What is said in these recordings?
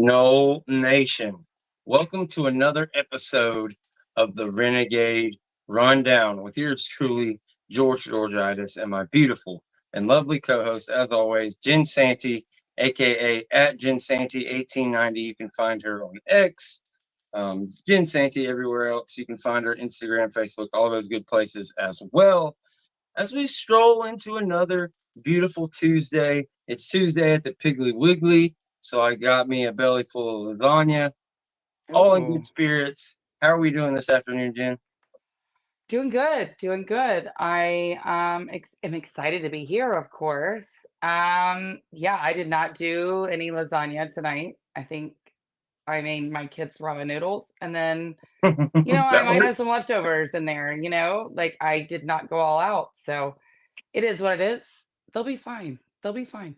No Nation. Welcome to another episode of the Renegade Rundown with yours truly, George Georgitis, and my beautiful and lovely co-host, as always, Jen Santee, aka at Jen Santee 1890. You can find her on X, Jen Santee everywhere else. You can find her Instagram, Facebook, all those good places as well. As we stroll into another beautiful Tuesday, it's Tuesday at the Piggly Wiggly. So I got me a belly full of lasagna, all in good Oh, spirits. How are we doing this afternoon, Jen? doing good, doing good. I am excited to be here, of course. Yeah, I did not do any lasagna tonight. I made my kids ramen noodles, and then I That might works. have some leftovers in there. Like I did not go all out, so it is what it is. They'll be fine. They'll be fine.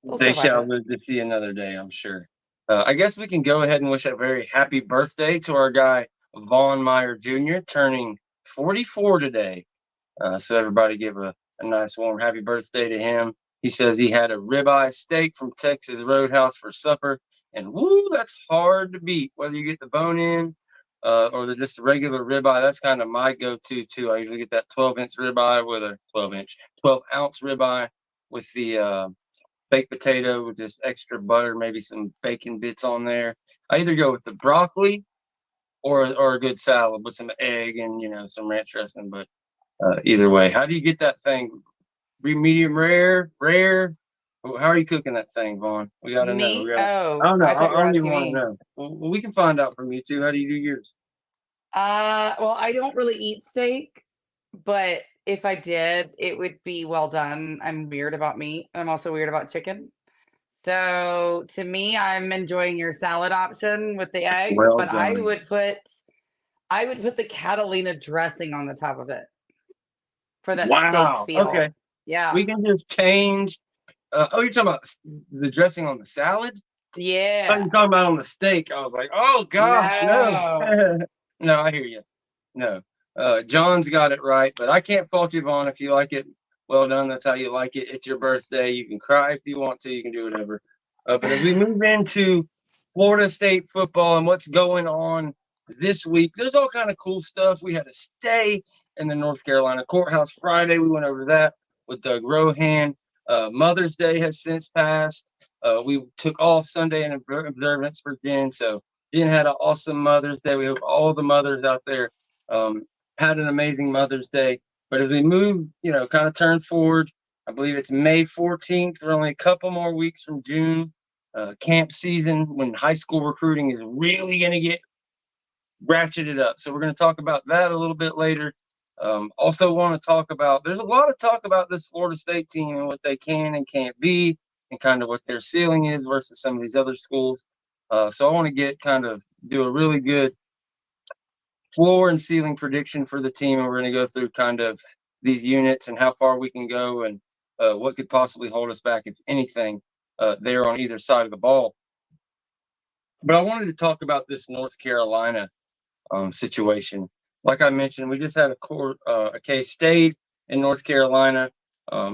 They'll They survive shall it. live to see another day, I'm sure. I guess we can go ahead and wish a very happy birthday to our guy, Vaughn Meyer Jr., turning 44 today. So everybody give a nice warm happy birthday to him. He says he had a ribeye steak from Texas Roadhouse for supper, and woo, that's hard to beat. Whether you get the bone in or just a regular ribeye, that's kind of my go-to too. I usually get that 12-inch ribeye with a 12-ounce ribeye with the baked potato with just extra butter, maybe some bacon bits on there. I either go with the broccoli or a good salad with some egg and some ranch dressing, but either way. How do you get that thing? Medium rare, rare? How are you cooking that thing, Vaughn? We got to know. Me? I Oh, don't know. I thought you I were don't even asking want to me. know. Well, we can find out from you too. How do you do yours? Well, I don't really eat steak, but if I did, it would be well done. I'm weird about meat. I'm also weird about chicken. So to me, I'm enjoying your salad option with the egg, Well but done. I would put the Catalina dressing on the top of it for that steak Wow. Okay. feel. Yeah. We can just change. You're talking about the dressing on the salad? I thought you Yeah. were talking about on the steak. I was like, oh gosh, no. No. No, I hear you. No. John's got it right, but I can't fault you, Vaughn. If you like it, well done. That's how you like it. It's your birthday. You can cry if you want to. You can do whatever. But as we move into Florida State football and what's going on this week, there's all kind of cool stuff. We had a stay in the North Carolina courthouse Friday. We went over that with Doug Rohan. Mother's Day has since passed. We took off Sunday in observance for Jen, so Jen had an awesome Mother's Day. We hope all the mothers out there um, had an amazing Mother's Day. But as we move, kind of turn forward, I believe it's May 14th. We're only a couple more weeks from June camp season when high school recruiting is really going to get ratcheted up. So we're going to talk about that a little bit later. Also want to talk about, there's a lot of talk about this Florida State team and what they can and can't be and kind of what their ceiling is versus some of these other schools. So I want to do a really good floor and ceiling prediction for the team. And we're going to go through kind of these units and how far we can go and what could possibly hold us back, if anything, there on either side of the ball. But I wanted to talk about this North Carolina situation. Like I mentioned, we just had a case stayed in North Carolina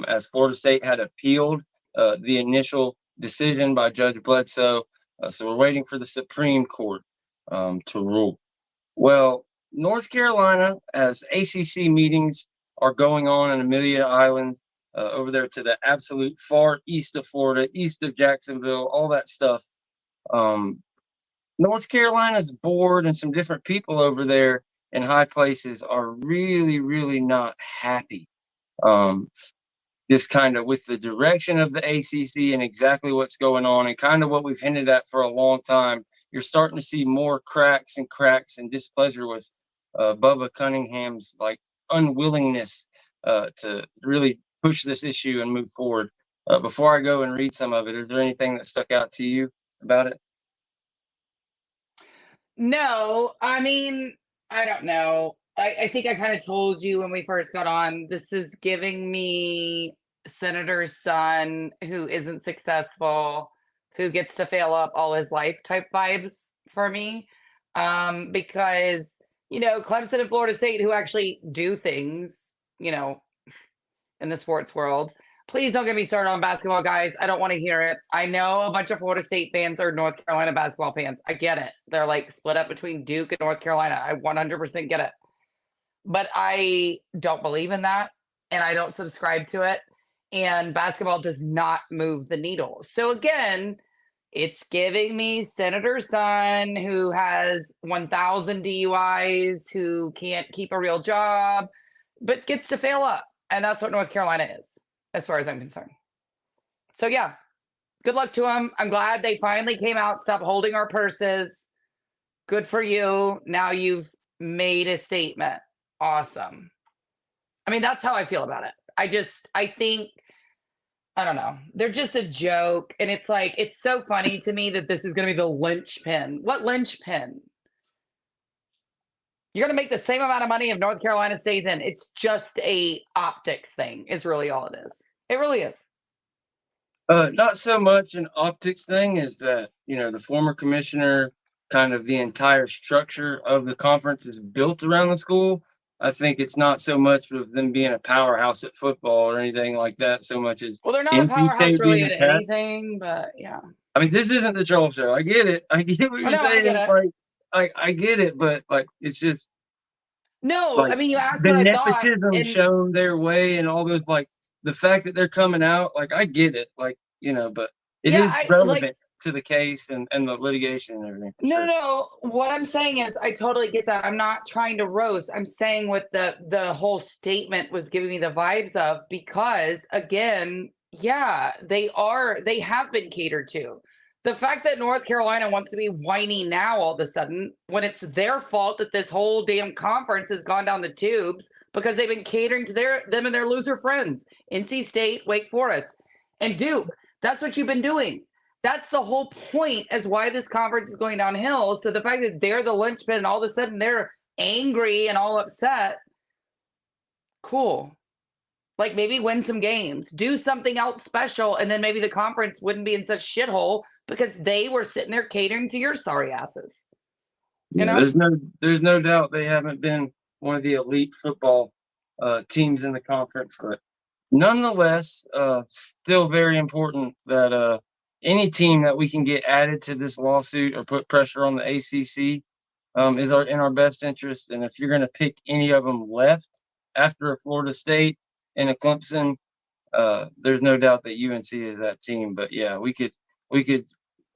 as Florida State had appealed the initial decision by Judge Bledsoe. So we're waiting for the Supreme Court to rule. Well, North Carolina, as ACC meetings are going on in Amelia Island, over there to the absolute far east of Florida, east of Jacksonville, all that stuff. Um, North Carolina's board and some different people over there in high places are really, really not happy. Um, just kind of with the direction of the ACC and exactly what's going on, and kind of what we've hinted at for a long time. You're starting to see more cracks and displeasure with Bubba Cunningham's like unwillingness to really push this issue and move forward. Before I go and read some of it, is there anything that stuck out to you about it? No, I mean, I don't know. I think I kind of told you when we first got on, this is giving me senator's son who isn't successful, who gets to fail up all his life type vibes for me. Because, Clemson and Florida State, who actually do things, in the sports world, Please don't get me started on basketball, guys. I don't want to hear it. I know a bunch of Florida State fans are North Carolina basketball fans. I get it. They're like split up between Duke and North Carolina. I 100% get it. But I don't believe in that, and I don't subscribe to it. And basketball does not move the needle. So again, it's giving me Senator's son who has 1,000 DUIs, who can't keep a real job, but gets to fail up. And that's what North Carolina is, as far as I'm concerned. So yeah, good luck to them. I'm glad they finally came out, stopped holding our purses. Good for you. Now you've made a statement. Awesome. I mean, that's how I feel about it. I think, I don't know. They're just a joke. And it's like, it's so funny to me that this is going to be the linchpin. What linchpin? You're going to make the same amount of money if North Carolina stays in. It's just a optics thing is really all it is. It really is. Not so much an optics thing as that, the former commissioner, kind of the entire structure of the conference is built around the school. I think it's not so much of them being a powerhouse at football or anything like that, so much as Well, they're not a NC powerhouse State really being at attacked. anything, but yeah. I mean, this isn't the troll show. I get it. I get what you're No, I saying. get it. Like, I get it, but like, it's just No, like I mean, you asked the what I thought, nepotism and shown their way and all those, like the fact that they're coming out. Like, I get it. Like, but it yeah, is I like. relevant to the case and the litigation and everything. For No, sure. no. What I'm saying is, I totally get that. I'm not trying to roast. I'm saying what the whole statement was giving me the vibes of, because again, yeah, they have been catered to. The fact that North Carolina wants to be whiny now all of a sudden, when it's their fault that this whole damn conference has gone down the tubes because they've been catering to them and their loser friends, NC State, Wake Forest, and Duke. That's what you've been doing. That's the whole point as why this conference is going downhill. So the fact that they're the linchpin and all of a sudden they're angry and all upset, cool. Like, maybe win some games, do something else special, and then maybe the conference wouldn't be in such shithole because they were sitting there catering to your sorry asses. You know? There's no doubt they haven't been one of the elite football teams in the conference, but nonetheless, still very important that any team that we can get added to this lawsuit or put pressure on the ACC is in our best interest. And if you're going to pick any of them left after a Florida State and a Clemson, there's no doubt that UNC is that team. But yeah, we could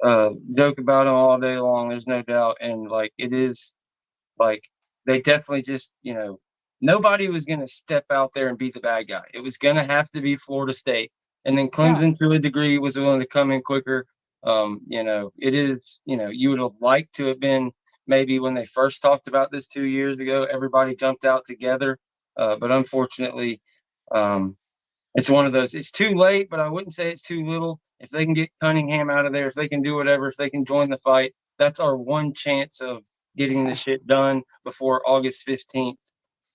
joke about them all day long. There's no doubt, and like it is, like they definitely just nobody was going to step out there and be the bad guy. It was going to have to be Florida State, and then Clemson to a degree was willing to come in quicker. It is you would have liked to have been maybe when they first talked about this 2 years ago. Everybody jumped out together, but unfortunately. It's one of those. It's too late, but I wouldn't say it's too little. If they can get Cunningham out of there, if they can do whatever, if they can join the fight, that's our one chance of getting the shit done before August 15th.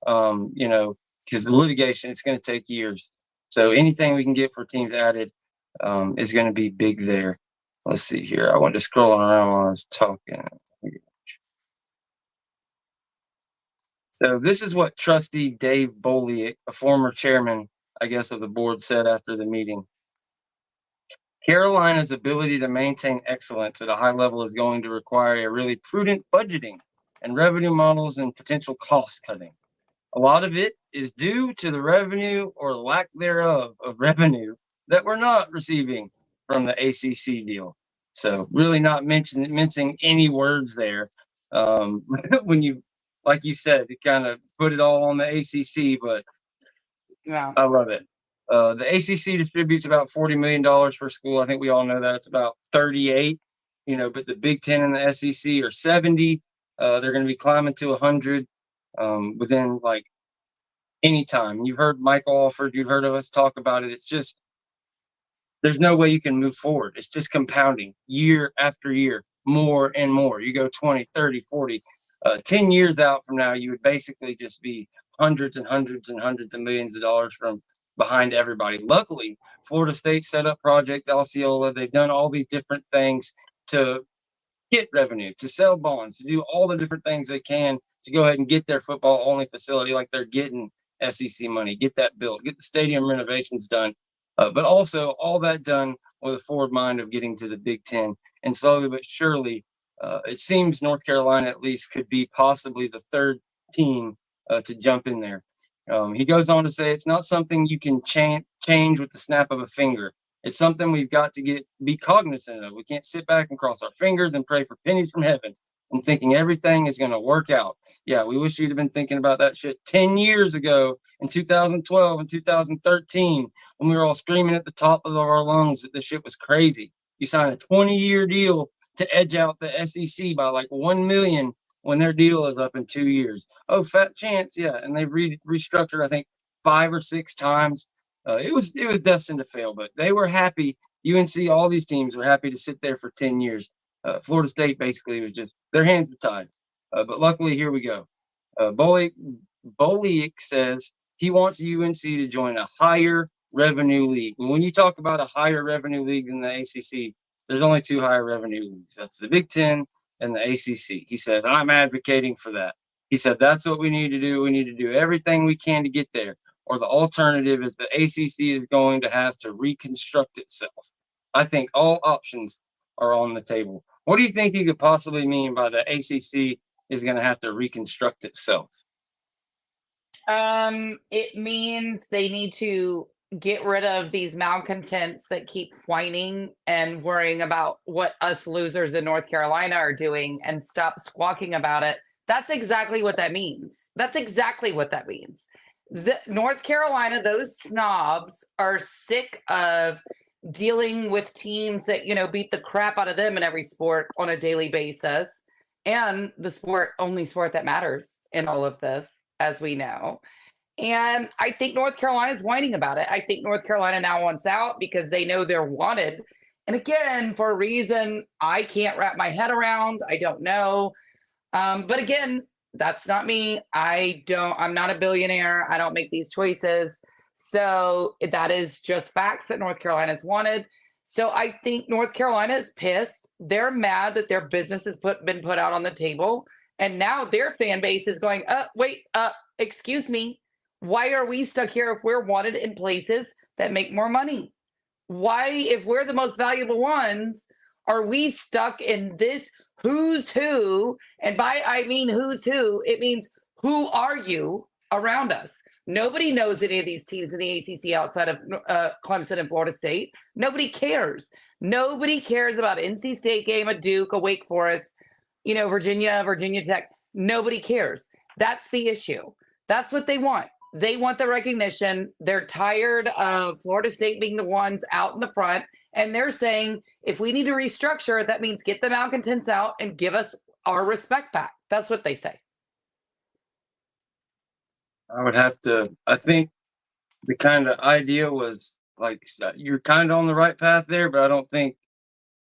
Because the litigation, it's going to take years. So anything we can get for teams added is going to be big there. Let's see here. I went to scrolling around while I was talking. So this is what Trustee Dave Boliak, a former chairman, I guess, of the board, said after the meeting. Carolina's ability to maintain excellence at a high level is going to require a really prudent budgeting and revenue models and potential cost cutting. A lot of it is due to the revenue or lack thereof of revenue that we're not receiving from the ACC deal. So really not mincing any words there. When you, like you said, you kind of put it all on the ACC, but Yeah. I love it. The ACC distributes about $40 million per school. I think we all know that. It's about 38, but the Big Ten and the SEC are 70. They're going to be climbing to 100 within like any time. You've heard Michael Alford. You've heard of us talk about it. It's just, there's no way you can move forward. It's just compounding year after year, more and more. You go 20, 30, 40, 10 years out from now, you would basically just be hundreds and hundreds and hundreds of millions of dollars from behind everybody. Luckily, Florida State set up Project Osceola. They've done all these different things to get revenue, to sell bonds, to do all the different things they can to go ahead and get their football only facility like they're getting SEC money, get that built, get the stadium renovations done. But also all that done with a forward mind of getting to the Big Ten. And slowly but surely, it seems North Carolina at least could be possibly the third team to jump in there. He goes on to say it's not something you can change with the snap of a finger. It's something we've got to be cognizant of. We can't sit back and cross our fingers and pray for pennies from heaven and thinking everything is going to work out. Yeah, we wish you'd have been thinking about that shit 10 years ago in 2012 and 2013 when we were all screaming at the top of our lungs that this shit was crazy. You sign a 20-year deal to edge out the SEC by like 1 million when their deal is up in 2 years. Oh, fat chance, yeah. And they've restructured, I think, 5 or 6 times. It was destined to fail, but they were happy. UNC, all these teams were happy to sit there for 10 years. Florida State basically was just their hands were tied. But luckily, here we go. Boliak says he wants UNC to join a higher revenue league. And when you talk about a higher revenue league than the ACC, there's only 2 higher revenue leagues. That's the Big Ten and the ACC. He said, I'm advocating for that. He said, that's what we need to do. We need to do everything we can to get there. Or the alternative is the ACC is going to have to reconstruct itself. I think all options are on the table. What do you think he could possibly mean by the ACC is going to have to reconstruct itself? It means they need to get rid of these malcontents that keep whining and worrying about what us losers in North Carolina are doing and stop squawking about it. That's exactly what that means. That's exactly what that means. North Carolina, those snobs are sick of dealing with teams that, beat the crap out of them in every sport on a daily basis. And the only sport that matters in all of this, as we know. And I think North Carolina is whining about it. I think North Carolina now wants out because they know they're wanted. And again, for a reason I can't wrap my head around. I don't know. But again, that's not me. I'm not a billionaire. I don't make these choices. So that is just facts that North Carolina is wanted. So I think North Carolina is pissed. They're mad that their business has been put out on the table. And now their fan base is going, excuse me. Why are we stuck here if we're wanted in places that make more money? Why, if we're the most valuable ones, are we stuck in this who's who? And by I mean who's who, it means who are you around us? Nobody knows any of these teams in the ACC outside of Clemson and Florida State. Nobody cares. Nobody cares about NC State game, a Duke, a Wake Forest, Virginia Tech. Nobody cares. That's the issue. That's what they want. They want the recognition. They're tired of Florida State being the ones out in the front. And they're saying, if we need to restructure, that means get the malcontents out and give us our respect back. That's what they say. I think the kind of idea was like, you're kind of on the right path there, but I don't think,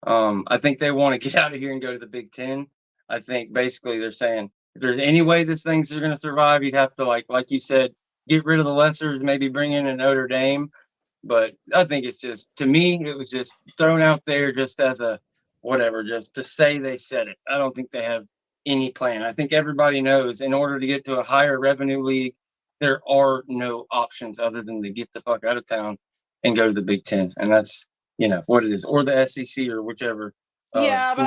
I think they want to get out of here and go to the Big Ten. I think basically they're saying, if there's any way these things are going to survive, you'd have to, like you said, get rid of the lessers, maybe bring in a Notre Dame. But I think it's just, to me, it was just thrown out there just as a whatever, just to say they said it. I don't think they have any plan. I think everybody knows in order to get to a higher revenue league, there are no options other than to get the fuck out of town and go to the Big Ten. And that's, what it is, or the SEC or whichever. Yeah, but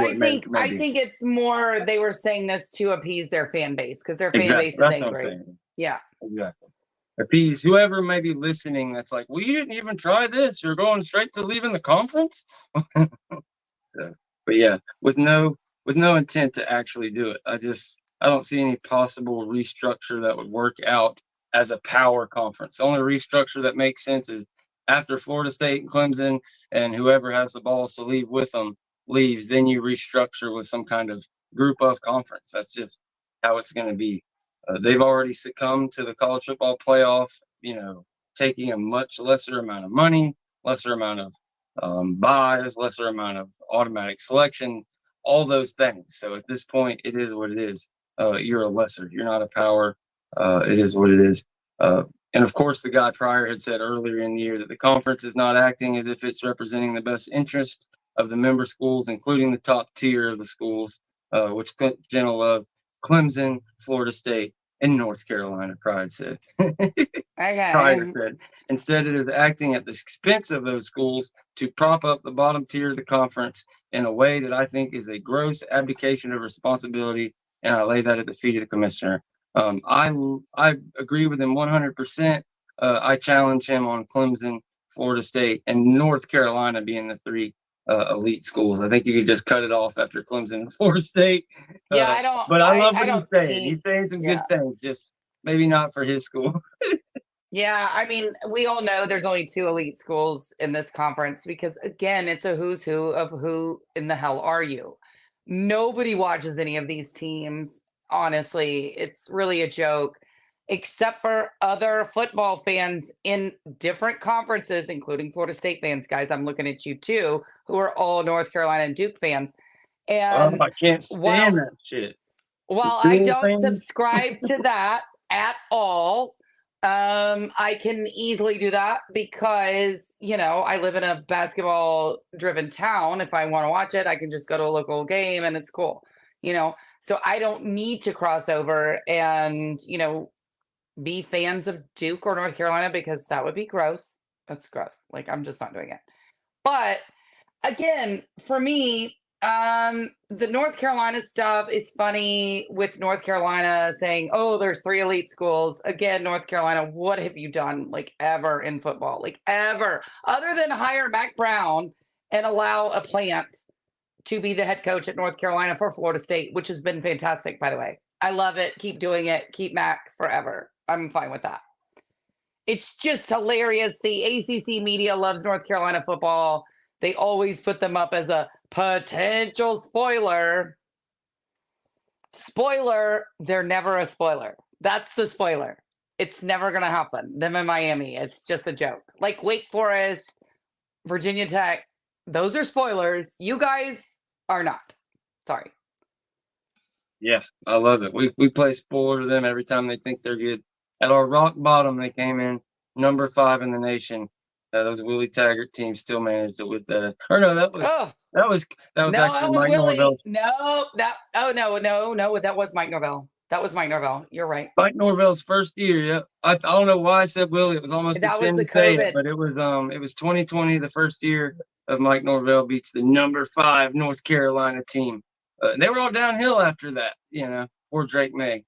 I think it's more they were saying this to appease their fan base because their fan base is That's angry. what I'm saying. Yeah, exactly. Appease whoever may be listening. That's like, well, you didn't even try this. You're going straight to leaving the conference. So, but yeah, with no intent to actually do it. I don't see any possible restructure that would work out as a power conference. The only restructure that makes sense is after Florida State and Clemson and whoever has the balls to leave with them leaves, then you restructure with some kind of group of conference. That's just how it's going to be. They've already succumbed to the college football playoff, taking a much lesser amount of money, lesser amount of buys, lesser amount of automatic selection, all those things. So at this point, it is what it is. You're a lesser. You're not a power. It is what it is. And of course, the guy Pryor had said earlier in the year that the conference is not acting as if it's representing the best interest of the member schools, including the top tier of the schools, which Jenna loved, Clemson, Florida State, in North Carolina, Pride said. Okay. Pryor said. Instead, it is acting at the expense of those schools to prop up the bottom tier of the conference in a way that I think is a gross abdication of responsibility, and I lay that at the feet of the commissioner. I agree with him 100%. I challenge him on Clemson, Florida State, and North Carolina being the three elite schools. I think you could just cut it off after Clemson and Florida State. Yeah, But I love I what he's don't saying. think, He's saying some yeah. good things, just maybe not for his school. Yeah, I mean, we all know there's only 2 elite schools in this conference because, again, it's a who's who of who in the hell are you. Nobody watches any of these teams. Honestly, it's really a joke, except for other football fans in different conferences, including Florida State fans. Guys, I'm looking at you too, who are all North Carolina and Duke fans. Oh, And I can't while stand that shit. while I Dual don't fans. subscribe to that at all, I can easily do that because, I live in a basketball driven town. If I want to watch it, I can just go to a local game and it's cool, So I don't need to cross over and, be fans of Duke or North Carolina because that would be gross. That's gross. Like, I'm just not doing it. But again, for me, the North Carolina stuff is funny with North Carolina saying, "Oh, there's 3 elite schools." Again, North Carolina, what have you done like ever in football? Like ever, other than hire Mac Brown and allow a plant to be the head coach at North Carolina for Florida State, which has been fantastic, by the way. I love it. Keep doing it. Keep Mac forever. I'm fine with that. It's just hilarious. The ACC media loves North Carolina football. They always put them up as a potential spoiler. Spoiler, they're never a spoiler. That's the spoiler. It's never going to happen. Them in Miami, it's just a joke. Like Wake Forest, Virginia Tech, those are spoilers. You guys are not. Sorry. Yeah, I love it. We play spoiler to them every time they think they're good. At our rock bottom, they came in number 5 in the nation. Those Willie Taggart teams still managed to whip that. Or no, that was Oh, that was no, actually that was Mike Willie. Norvell's. No, that was Mike Norvell. That was Mike Norvell. You're right. Mike Norvell's first year. Yeah, I don't know why I said Willie. It was almost a That was sin the to say it, COVID. but it was 2020, the first year of Mike Norvell beats the number 5 North Carolina team. They were all downhill after that, poor Drake May.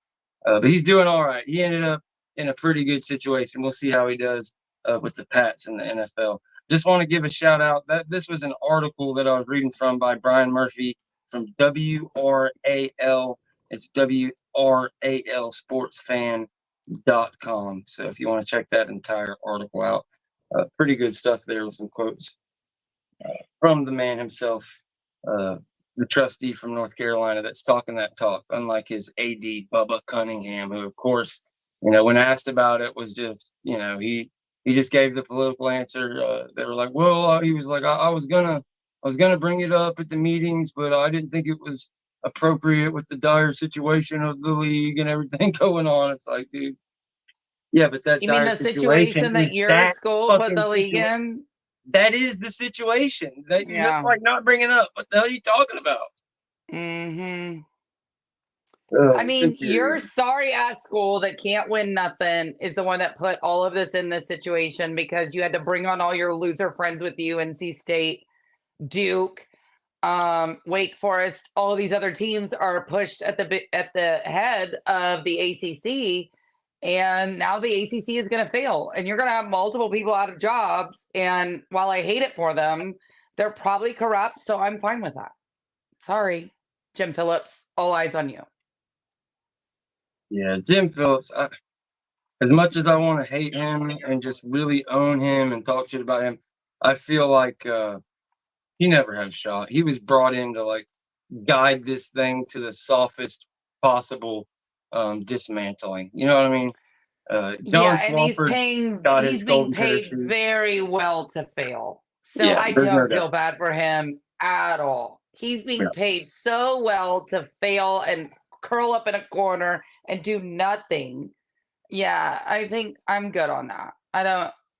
But he's doing all right. He ended up in a pretty good situation. We'll see how he does with the Pats in the NFL. Just want to give a shout out that this was an article that I was reading from by Brian Murphy from WRAL. It's WRAL sportsfan.com. So if you want to check that entire article out, pretty good stuff there with some quotes from the man himself, the trustee from North Carolina that's talking that talk, unlike his AD, Bubba Cunningham, who, of course, when asked about it, was just, he just gave the political answer. They were like, well, he was like, I was gonna bring it up at the meetings, but I didn't think it was appropriate with the dire situation of the league and everything going on. It's like, dude, yeah, but that You mean dire the situation situation is that your that school put fucking the league situation. in? That is the situation. That's Yeah. like not bringing up. What the hell are you talking about? Mm-hmm. I It's mean, your infuriating. sorry ass school that can't win nothing is the one that put all of this in this situation because you had to bring on all your loser friends with you, NC State, Duke, Wake Forest, all these other teams are pushed at the head of the ACC, and now the ACC is going to fail, and you're going to have multiple people out of jobs. And while I hate it for them, they're probably corrupt, so I'm fine with that. Sorry, Jim Phillips. All eyes on you. Yeah, Jim Phillips. As much as I want to hate him and just really own him and talk shit about him, I feel like he never had a shot. He was brought in to like guide this thing to the softest possible dismantling. You know what I mean? John Yeah, and Swafford got his he's being golden paid parachute. very well to fail. So Yeah, I there's no don't doubt. feel bad for him at all. He's Yeah. being paid so well to fail and curl up in a corner and do nothing. Yeah, I think I'm good on that.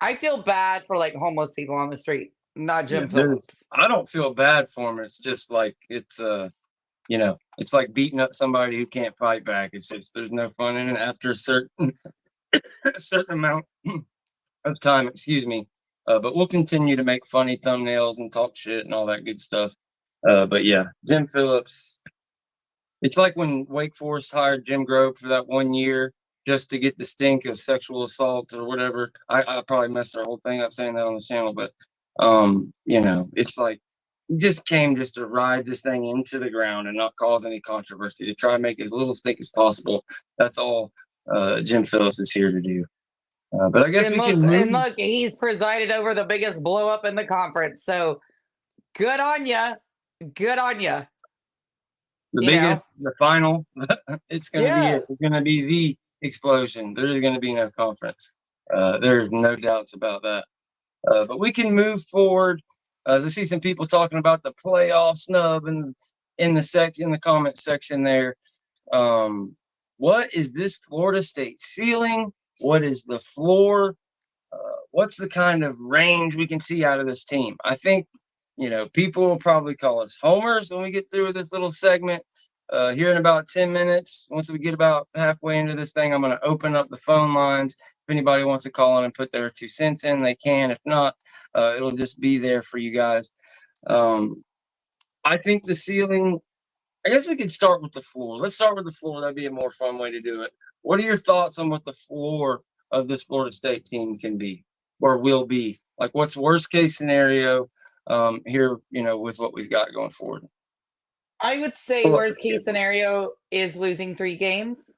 I feel bad for like homeless people on the street, not Yeah, Jim Phillips. I don't feel bad for him. It's just like it's like beating up somebody who can't fight back. It's just there's no fun in it after a certain amount of time. Excuse me. But we'll continue to make funny thumbnails and talk shit and all that good stuff. But yeah, Jim Phillips. It's like when Wake Forest hired Jim Grove for that 1 year just to get the stink of sexual assault or whatever. I probably messed our whole thing up saying that on this channel, but it's like he just came just to ride this thing into the ground and not cause any controversy, to try and make as little stink as possible. That's all Jim Phillips is here to do. But I guess we can move. And look, he's presided over the biggest blow up in the conference. So good on you. Good on you. The biggest, the final, it's going to be it. It's going to be the explosion. There's going to be no conference. There's no doubts about that. But we can move forward. As I see some people talking about the playoff snub and in the comment section there. What is this Florida State ceiling? What is the floor? What's the kind of range we can see out of this team? I think, people will probably call us homers when we get through with this little segment. Here in about 10 minutes, once we get about halfway into this thing, I'm going to open up the phone lines. If anybody wants to call in and put their 2 cents in, they can. If not, it'll just be there for you guys. I think the ceiling, I guess we could start with the floor. Let's start with the floor. That'd be a more fun way to do it. What are your thoughts on what the floor of this Florida State team can be or will be? Like, what's worst case scenario here, with what we've got going forward? I would say worst case scenario is losing 3 games.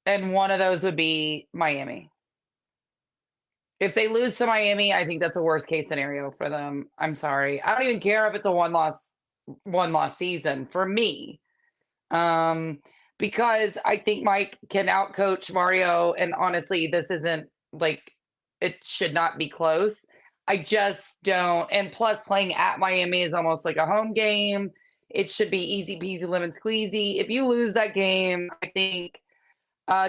And one of those would be Miami. If they lose to Miami, I think that's a worst case scenario for them. I'm sorry. I don't even care if it's a one loss season for me. Because I think Mike can outcoach Mario, and honestly, this isn't like, it should not be close. I just don't. And plus, playing at Miami is almost like a home game. It should be easy peasy lemon squeezy. If you lose that game, I think,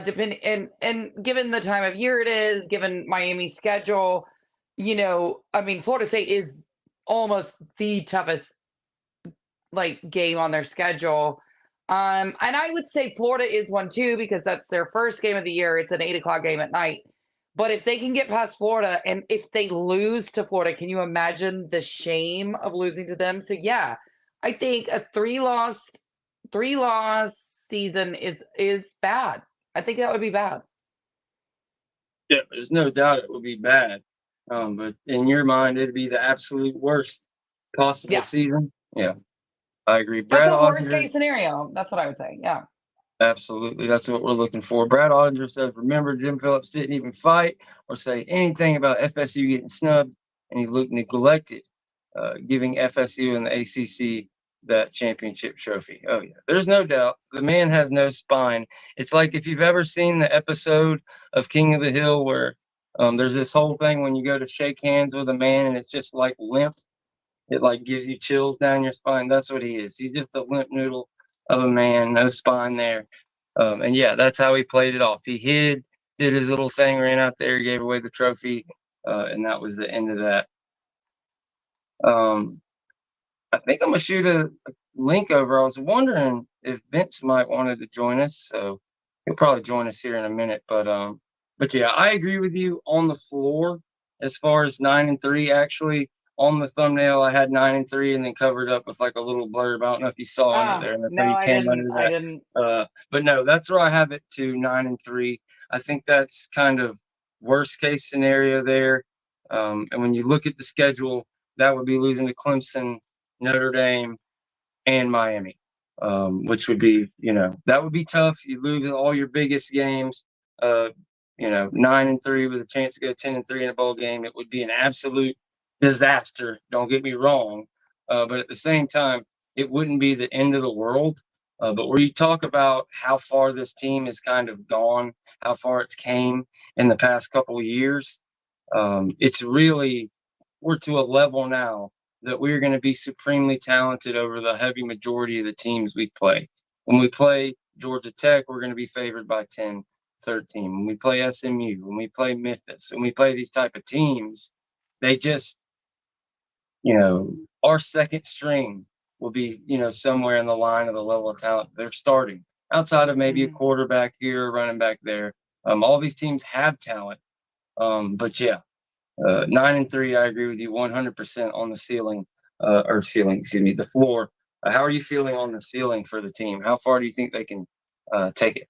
depending and given the time of year it is, given Miami's schedule, Florida State is almost the toughest game on their schedule. And I would say Florida is one too, because that's their first game of the year. It's an 8:00 game at night. But if they can get past Florida, and if they lose to Florida, can you imagine the shame of losing to them? So yeah, I think a 3-loss season is bad. I think that would be bad. Yeah, there's no doubt it would be bad. But in your mind, it'd be the absolute worst possible season. Yeah, I agree. That's a worst case scenario. That's what I would say. Yeah. Absolutely. That's what we're looking for. Brad Ottinger says, remember, Jim Phillips didn't even fight or say anything about FSU getting snubbed, and he looked neglected, giving FSU and the ACC that championship trophy. Oh, yeah. There's no doubt. The man has no spine. It's like if you've ever seen the episode of King of the Hill where there's this whole thing when you go to shake hands with a man and it's just like limp. It like gives you chills down your spine. That's what he is. He's just a limp noodle of a man, no spine there. And yeah, that's how he played it off. He hid, did his little thing, ran out there, gave away the trophy, and that was the end of that. I think I'm gonna shoot a link over. I was wondering if Vince might wanted to join us, so he'll probably join us here in a minute. But yeah, I agree with you on the floor as far as 9-3. Actually, on the thumbnail, I had 9-3 and then covered up with like a little blurb. I don't know if you saw it there. No, I didn't. But no, that's where I have it to 9-3. I think that's kind of worst case scenario there. And when you look at the schedule, that would be losing to Clemson, Notre Dame, and Miami, which would be, that would be tough. You lose all your biggest games, 9-3 with a chance to go 10-3 in a bowl game. It would be an absolute disaster. Don't get me wrong. But at the same time, it wouldn't be the end of the world. But where you talk about how far this team has kind of gone, how far it's came in the past couple of years, we're to a level now that we're going to be supremely talented over the heavy majority of the teams we play. When we play Georgia Tech, we're going to be favored by 10, 13. When we play SMU, when we play Memphis, when we play these type of teams, they just, our second string will be, somewhere in the line of the level of talent they're starting, outside of maybe a quarterback here, running back there. All these teams have talent. But yeah, 9-3, I agree with you 100% on the ceiling, the floor. How are you feeling on the ceiling for the team? How far do you think they can take it?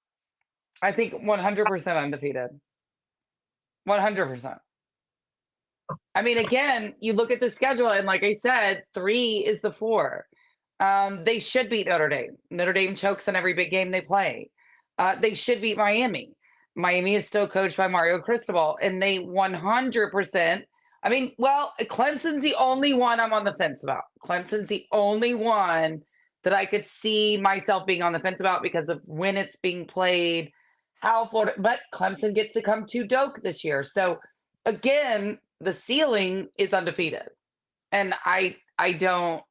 I think 100% undefeated. 100%. I mean, again, you look at the schedule, and like I said, 3 is the floor. They should beat Notre Dame. Notre Dame chokes in every big game they play. They should beat Miami. Miami is still coached by Mario Cristobal, and they 100%. I mean, well, Clemson's the only one I'm on the fence about. Clemson's the only one that I could see myself being on the fence about because of when it's being played, how Florida. But Clemson gets to come to Doak this year, so again, the ceiling is undefeated, and I don't.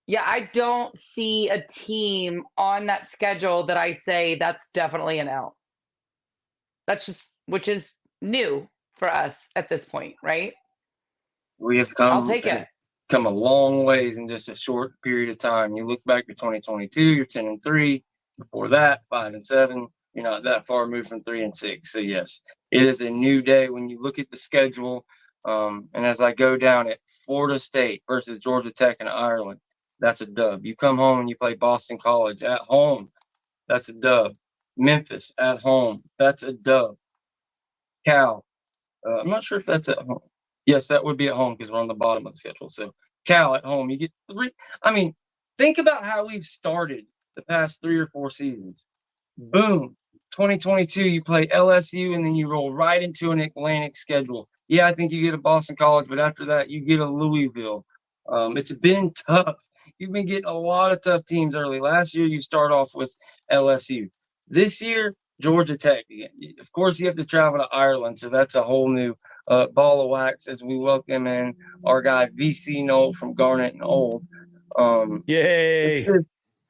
Yeah, I don't see a team on that schedule that I say that's definitely an L. That's just, which is new for us at this point, right? We have I'll take it. Come a long ways in just a short period of time. You look back to 2022, you're 10-3. Before that, 5-7. You're not that far moved from 3-6. So yes, it is a new day when you look at the schedule. And as I go down it, Florida State versus Georgia Tech and Ireland, that's a dub. You come home and you play Boston College at home, that's a dub. Memphis at home, that's a dub. Cal, I'm not sure if that's at home. Yes, that would be at home because we're on the bottom of the schedule. So Cal at home, you get 3. I mean, think about how we've started the past 3 or 4 seasons. Boom, 2022, you play LSU, and then you roll right into an Atlantic schedule. Yeah, I think you get a Boston College, but after that, you get a Louisville. It's been tough. You've been getting a lot of tough teams early. Last year, you start off with LSU. This year, Georgia Tech. Of course, you have to travel to Ireland, so that's a whole new ball of wax as we welcome in our guy VC Knoll from Garnet and Old. Yay!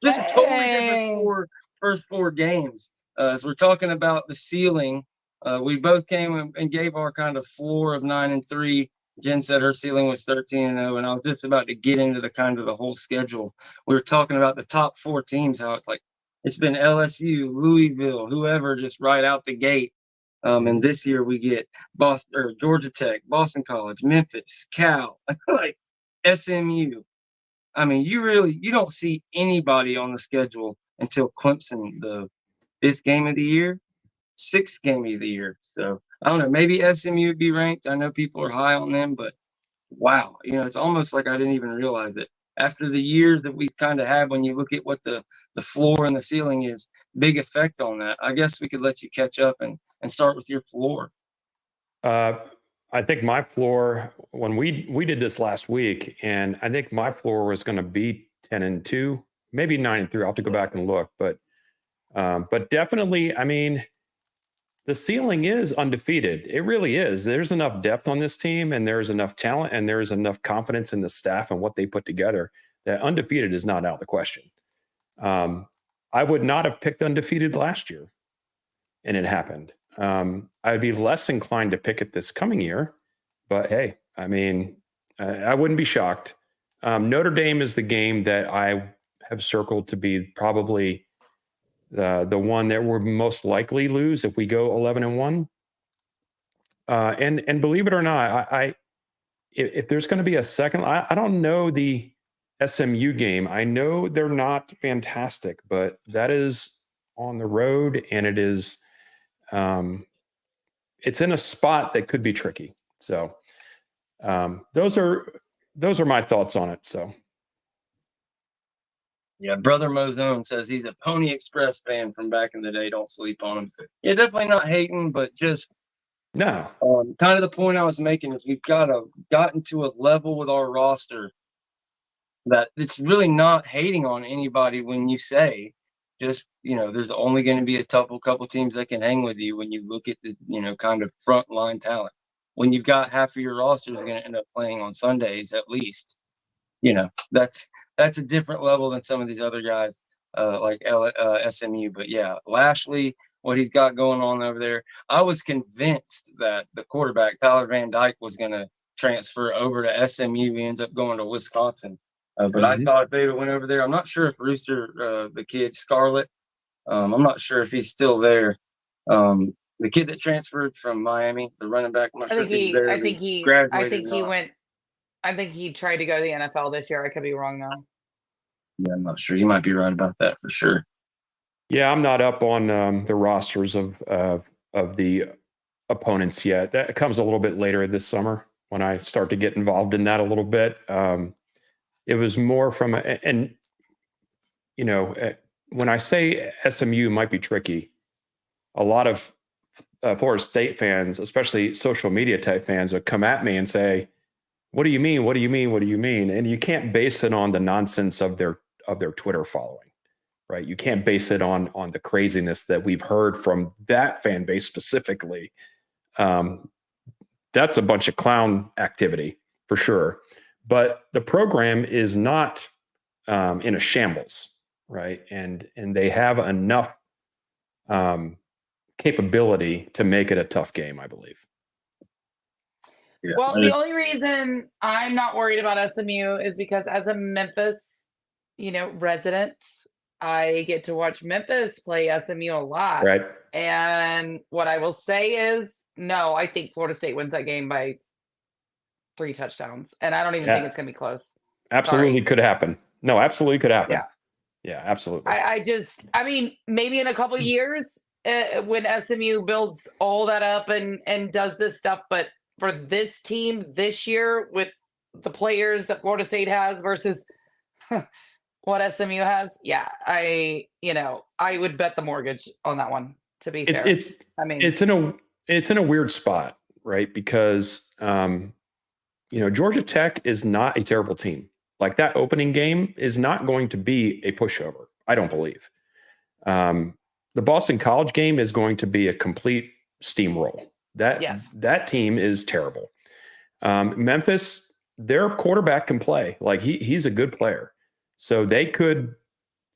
Just a totally different first 4 games. As we're talking about the ceiling, we both came and gave our kind of floor of 9-3. Jen said her ceiling was 13-0, and I was just about to get into the kind of the whole schedule. We were talking about the top 4 teams, how it's like it's been LSU, Louisville, whoever, just right out the gate. And this year we get Boston or Georgia Tech, Boston College, Memphis, Cal, like SMU. I mean, you don't see anybody on the schedule until Clemson, the 5th game of the year, 6th game of the year. So I don't know, maybe SMU would be ranked. I know people are high on them, but wow, it's almost like I didn't even realize it. After the years that we've kind of had, when you look at what the floor and the ceiling is, big effect on that. I guess we could let you catch up and start with your floor. I think my floor, when we did this last week, and I think my floor was going to be 10-2, maybe 9-3. I'll have to go back and look, but definitely, I mean, the ceiling is undefeated. It really is. There's enough depth on this team, and there's enough talent, and there's enough confidence in the staff and what they put together that undefeated is not out of the question. I would not have picked undefeated last year, and it happened. I'd be less inclined to pick it this coming year, but hey, I mean, I wouldn't be shocked. Notre Dame is the game that I have circled to be probably the one that we're most likely lose if we go 11-1. And believe it or not, if there's going to be a second, I don't know the SMU game. I know they're not fantastic, but that is on the road, and it is, it's in a spot that could be tricky. So those are my thoughts on it. So. Yeah, Brother Mozone says he's a Pony Express fan from back in the day. Don't sleep on him. Yeah, definitely not hating, but just no. Kind of the point I was making is we've gotten to a level with our roster that it's really not hating on anybody when you say just, there's only going to be a couple teams that can hang with you when you look at the, kind of front line talent. When you've got half of your rosters are going to end up playing on Sundays at least, that's a different level than some of these other guys like SMU. But yeah, Lashley, what he's got going on over there. I was convinced that the quarterback, Tyler Van Dyke, was going to transfer over to SMU. He ends up going to Wisconsin. But I thought if they went over there, I'm not sure if Rooster, the kid Scarlett, I'm not sure if he's still there. The kid that transferred from Miami, the running back, I'm not sure if he's there. Graduated or not. I think he tried to go to the NFL this year. I could be wrong though. Yeah, I'm not sure. You might be right about that for sure. Yeah, I'm not up on the rosters of the opponents yet. That comes a little bit later this summer when I start to get involved in that a little bit. It was more from when I say SMU might be tricky, a lot of Florida State fans, especially social media type fans, would come at me and say, "What do you mean? What do you mean? What do you mean?" And you can't base it on the nonsense of their Twitter following, right? You can't base it on the craziness that we've heard from that fan base specifically. That's a bunch of clown activity for sure. But the program is not in a shambles, right? And they have enough capability to make it a tough game, I believe. Yeah. Well, the only reason I'm not worried about SMU is because as a Memphis, resident, I get to watch Memphis play SMU a lot. Right. And what I will say is, no, I think Florida State wins that game by 3 touchdowns. And I don't even think it's going to be close. Absolutely could happen. No, absolutely could happen. Yeah. Yeah, absolutely. I mean, maybe in a couple years when SMU builds all that up and does this stuff, but for this team this year with the players that Florida State has versus what SMU has, I would bet the mortgage on that one, to be fair. It's in a weird spot, right? Because Georgia Tech is not a terrible team. Like, that opening game is not going to be a pushover, I don't believe. The Boston College game is going to be a complete steamroll. That team is terrible. Memphis, their quarterback can play. Like, he's a good player. So they could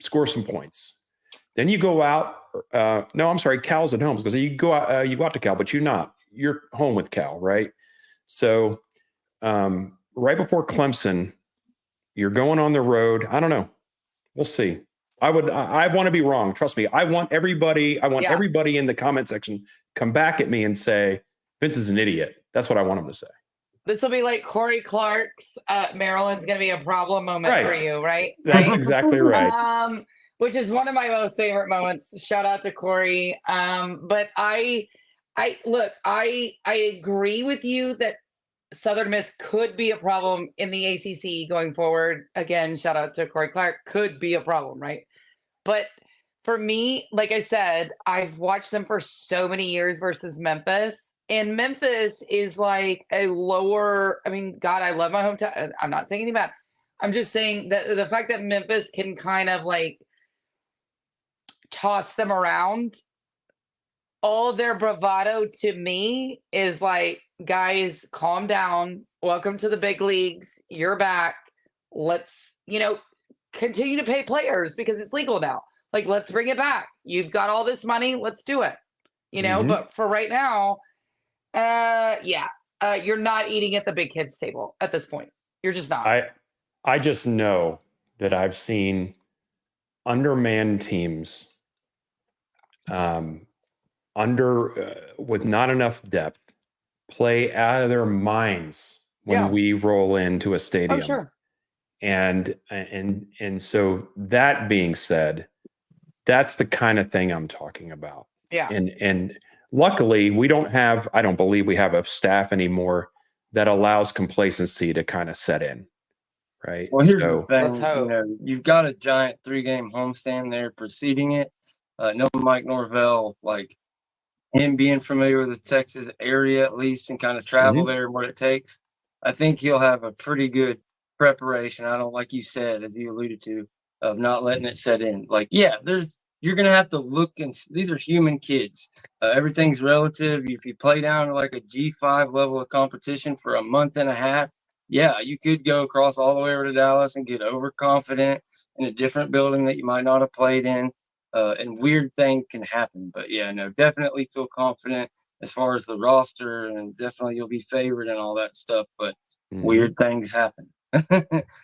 score some points. Then you go out. Cal's at home, because you go out to Cal, but you're home with Cal, right? So right before Clemson, you're going on the road. I don't know. We'll see. I want to be wrong. Trust me. I want everybody in the comment section come back at me and say, Vince is an idiot. That's what I want him to say. This will be like Corey Clark's Maryland's going to be a problem moment for you, right? That's exactly right. Which is one of my most favorite moments. Shout out to Corey. But I agree with you that Southern Miss could be a problem in the ACC going forward. Again, shout out to Corey Clark. Could be a problem, right? But for me, like I said, I've watched them for so many years versus Memphis. And Memphis is like a lower, God, I love my hometown. I'm not saying anything bad. I'm just saying that the fact that Memphis can kind of like toss them around, all their bravado to me is like, guys, calm down. Welcome to the big leagues. You're back. Let's, continue to pay players because it's legal now. Like, let's bring it back. You've got all this money. Let's do it. But for right now, you're not eating at the big kids table at this point. You're just not. I just know that I've seen undermanned teams with not enough depth play out of their minds when we roll into a stadium. Oh, sure. And so, that being said, that's the kind of thing I'm talking about. Yeah. And luckily, I don't believe we have a staff anymore that allows complacency to kind of set in. Right. Well, here's the thing. Let's hope. You've got a giant 3-game homestand there preceding it. No Mike Norvell, like him being familiar with the Texas area at least, and kind of travel there and what it takes. I think he'll have a pretty good preparation. I don't, like you said, as you alluded to, of not letting it set in. Like, you're going to have to look, and these are human kids. Everything's relative. If you play down to like a G5 level of competition for a month and a half, you could go across all the way over to Dallas and get overconfident in a different building that you might not have played in. And weird things can happen. But definitely feel confident as far as the roster, and definitely you'll be favored and all that stuff. But weird things happen.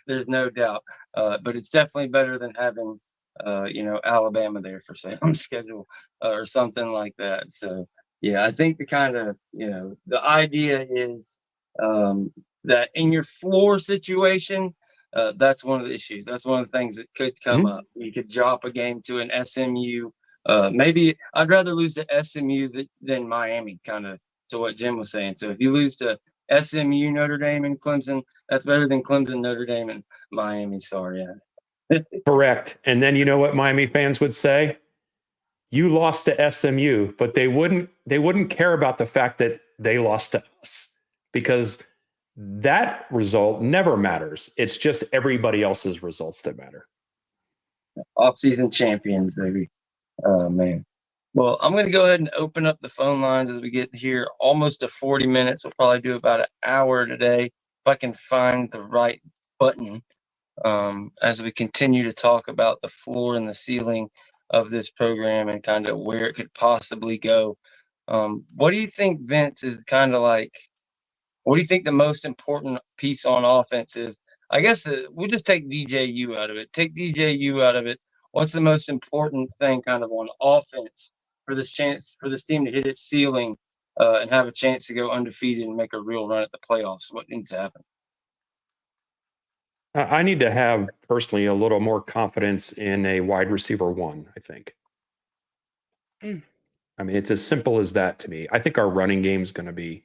There's no doubt. But it's definitely better than having, Alabama there for say on the schedule or something like that. So yeah, I think the kind of the idea is that in your floor situation, that's one of the issues. That's one of the things that could come up. You could drop a game to an SMU. Maybe I'd rather lose to SMU than Miami, kind of to what Jim was saying. So if you lose to SMU, Notre Dame, and Clemson, that's better than Clemson, Notre Dame, and Miami. Sorry. Correct. And then you know what Miami fans would say? You lost to SMU, but they wouldn't care about the fact that they lost to us, because that result never matters. It's just everybody else's results that matter. Off-season champions, baby. Oh, man. Well, I'm going to go ahead and open up the phone lines as we get here almost to 40 minutes. We'll probably do about an hour today if I can find the right button as we continue to talk about the floor and the ceiling of this program and kind of where it could possibly go. What do you think, Vince, is kind of like, what do you think the most important piece on offense is? I guess we'll just take DJU out of it. Take DJU out of it. What's the most important thing kind of on offense for this team to hit its ceiling and have a chance to go undefeated and make a real run at the playoffs? What needs to happen? I need to have personally a little more confidence in a wide receiver one, I think. I mean, it's as simple as that to me. I think our running game is going to be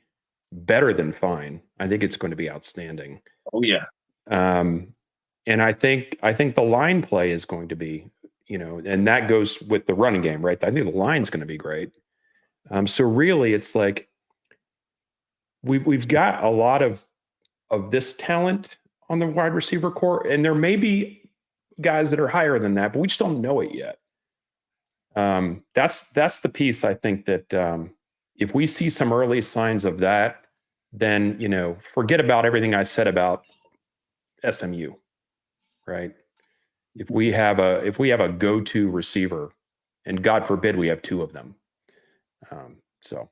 better than fine. I think it's going to be outstanding. Oh yeah. And I think the line play is going to be, and that goes with the running game, right? I think the line's going to be great. So really, it's like we've got a lot of this talent on the wide receiver core, and there may be guys that are higher than that, but we just don't know it yet. That's the piece I think that if we see some early signs of that, then forget about everything I said about SMU, right? If we have a go-to receiver, and God forbid we have two of them, so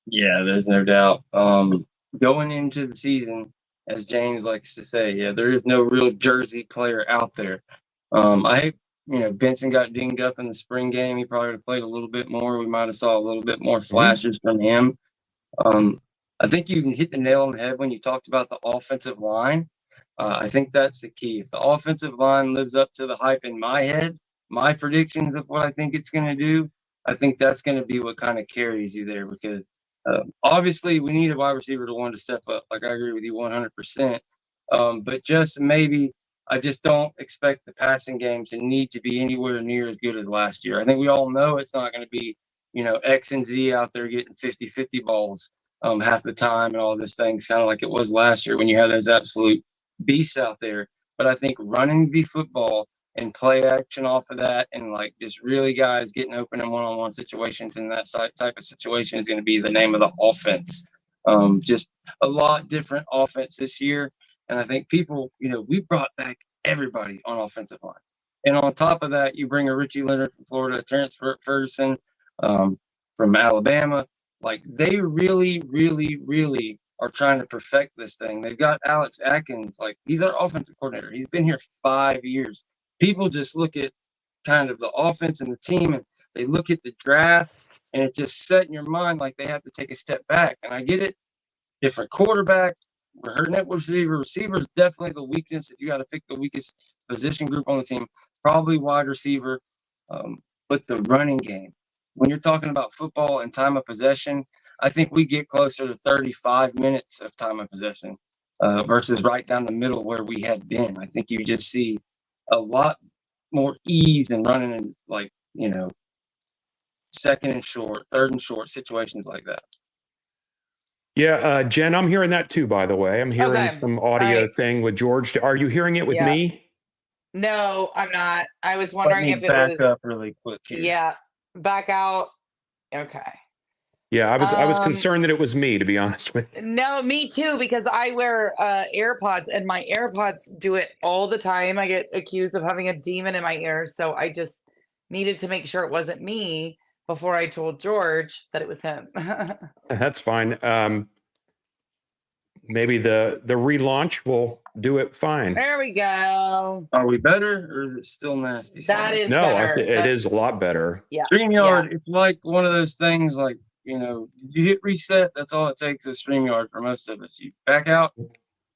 yeah, there's no doubt. Going into the season, as James likes to say, yeah, there is no real Jersey player out there. I Benson got dinged up in the spring game. He probably would have played a little bit more. We might have saw a little bit more flashes from him. I think you can hit the nail on the head when you talked about the offensive line. I think that's the key. If the offensive line lives up to the hype in my head, my predictions of what I think it's going to do, I think that's going to be what kind of carries you there, because obviously we need a wide receiver to step up. Like, I agree with you 100%. But just maybe I just don't expect the passing game to need to be anywhere near as good as last year. I think we all know it's not going to be, X and Z out there getting 50-50 balls half the time and all this things, kind of like it was last year when you had those absolute beasts out there. But I think running the football and play action off of that, and like just really guys getting open in one-on-one situations, and that type of situation is going to be the name of the offense. Just a lot different offense this year. And I think people, we brought back everybody on offensive line. And on top of that, you bring a Richie Leonard from Florida, Terrence Ferguson from Alabama. Like, they really, really, really are trying to perfect this thing. They've got Alex Atkins. Like, he's our offensive coordinator. He's been here 5 years. People just look at kind of the offense and the team, and they look at the draft, and it's just set in your mind like they have to take a step back. And I get it. Different quarterback. We're hurting at receiver. Receiver is definitely the weakness. If you got to pick the weakest position group on the team, probably wide receiver. But the running game, when you're talking about football and time of possession, I think we get closer to 35 minutes of time of possession versus right down the middle where we had been. I think you just see a lot more ease in running in, like, second and short, third and short situations like that. Yeah, Jen, I'm hearing that too, by the way. I'm hearing some audio thing with George. Are you hearing it with me? No, I'm not. I was wondering if it back was up really quick here. Yeah, back out. Okay. Yeah, I was concerned that it was me, to be honest with you. No, me too, because I wear AirPods, and my AirPods do it all the time. I get accused of having a demon in my ear, so I just needed to make sure it wasn't me before I told George that it was him. That's fine. maybe the relaunch will do it fine. There we go. Are we better, or is it still nasty? That is No, better. it is a lot better. Yeah. StreamYard, it's like one of those things like, did you hit reset? That's all it takes with StreamYard for most of us. You back out,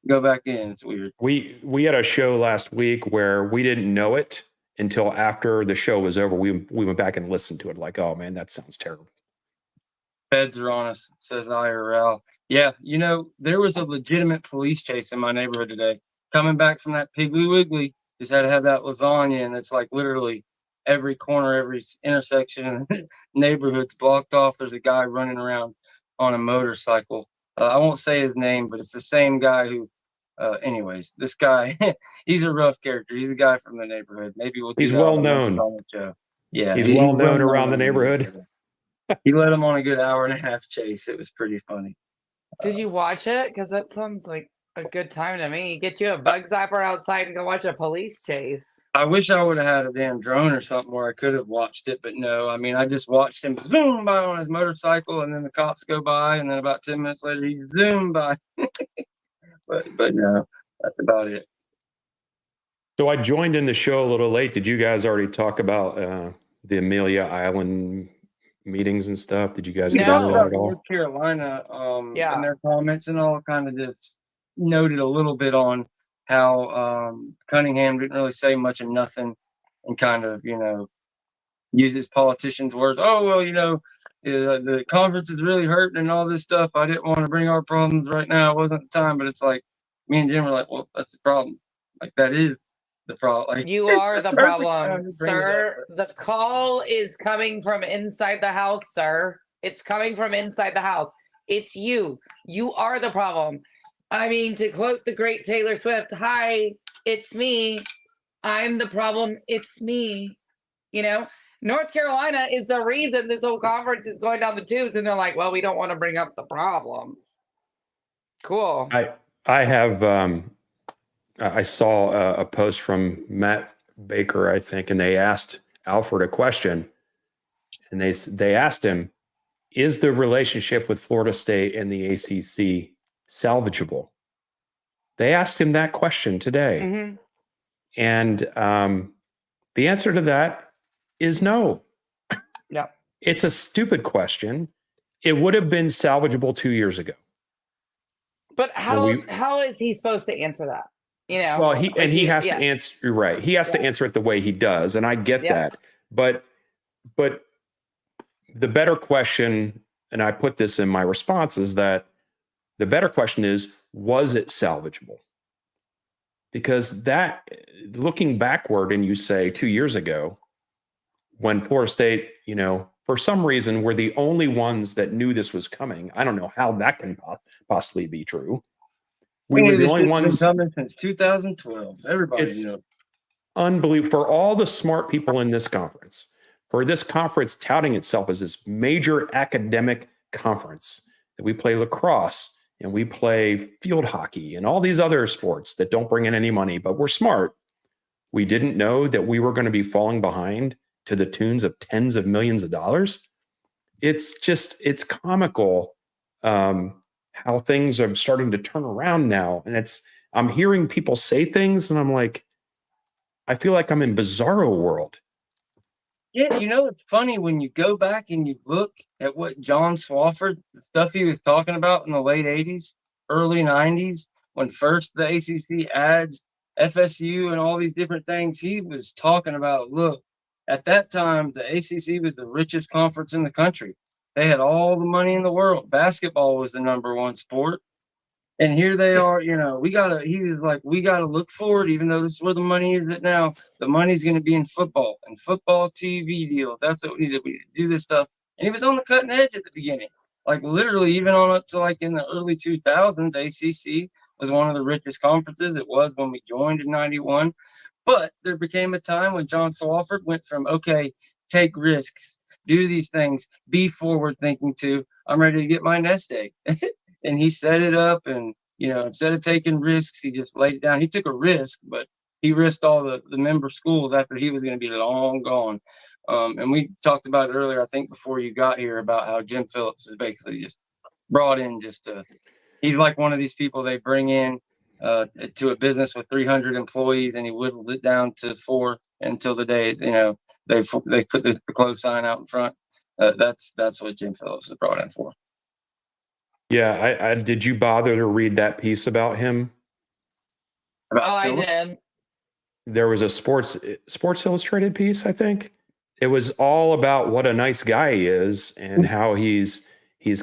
go back in. It's weird. We had a show last week where we didn't know it until after the show was over. We went back and listened to it like, oh man, that sounds terrible. Feds are on us, says IRL. Yeah, there was a legitimate police chase in my neighborhood today. Coming back from that Piggly Wiggly, just had to have that lasagna, and it's like literally every corner, every intersection in the neighborhood's blocked off. There's a guy running around on a motorcycle. I won't say his name, but it's the same guy who, anyways, this guy, he's a rough character. He's a guy from the neighborhood. Maybe he's well known. On the show. Yeah, he's well known around the neighborhood. He led him on a good hour and a half chase. It was pretty funny. Did you watch it? Because that sounds like a good time to me. Get you a bug zapper outside and go watch a police chase. I wish I would have had a damn drone or something where I could have watched it, but no. I mean, I just watched him zoom by on his motorcycle, and then the cops go by, and then about 10 minutes later, he zoomed by. but no, that's about it. So I joined in the show a little late. Did you guys already talk about the Amelia Island meetings and stuff? Did you guys talk cover that about at all? North Carolina Yeah. in their comments and all, kind of just noted a little bit on how Cunningham didn't really say much of nothing, and kind of use his politicians' words. Oh well, the conference is really hurting and all this stuff. I didn't want to bring our problems right now. It wasn't the time. But it's like me and Jim were like, well, that's the problem. Like that is the problem. Like, You are the perfect time problem, to bring it sir. up. The call is coming from inside the house, sir. It's coming from inside the house. It's you. You are the problem. I mean, to quote the great Taylor Swift, hi, it's me. I'm the problem. It's me. North Carolina is the reason this whole conference is going down the tubes. And they're like, well, we don't want to bring up the problems. Cool. I have I saw a post from Matt Baker, I think, and they asked Alfred a question, and they asked him, is the relationship with Florida State and the ACC salvageable? They asked him that question today. Mm-hmm. And the answer to that is no. Yeah. It's a stupid question. It would have been salvageable 2 years ago. But how is he supposed to answer that? Well, he has to answer. You're right. He has to answer it the way he does, and I get that. But the better question, and I put this in my response, is that the better question is, was it salvageable? Because that, looking backward, and you say 2 years ago, when Florida State, for some reason, were the only ones that knew this was coming. I don't know how that can possibly be true. We were the only ones coming since 2012. Everybody knew. Unbelievable for all the smart people in this conference. For this conference touting itself as this major academic conference, that we play lacrosse and we play field hockey and all these other sports that don't bring in any money, but we're smart. We didn't know that we were going to be falling behind to the tunes of tens of millions of dollars. It's comical how things are starting to turn around now. And I'm hearing people say things and I'm like, I feel like I'm in bizarro world. Yeah, it's funny when you go back and you look at what John Swofford, the stuff he was talking about in the late 80s, early 90s, when first the ACC adds FSU and all these different things, he was talking about, look, at that time, the ACC was the richest conference in the country. They had all the money in the world. Basketball was the number one sport. And here they are, he was like, we got to look forward, even though this is where the money is at now. The money's going to be in football and football TV deals. That's what we need to do this stuff. And he was on the cutting edge at the beginning. Like literally, even on up to like in the early 2000s, ACC was one of the richest conferences. It was when we joined in 91. But there became a time when John Swofford went from, okay, take risks, do these things, be forward thinking, to I'm ready to get my nest egg. And he set it up, and instead of taking risks, he just laid it down. He took a risk, but he risked all the member schools after he was going to be long gone. And we talked about it earlier, I think before you got here, about how Jim Phillips is basically just brought in just to He's like one of these people they bring in to a business with 300 employees, and he whittles it down to 4 until the day they put the close sign out in front. That's what Jim Phillips is brought in for. Yeah, I did you bother to read that piece about him? About I Phillips? did. There was a Sports Illustrated piece, I think. It was all about what a nice guy he is and how he's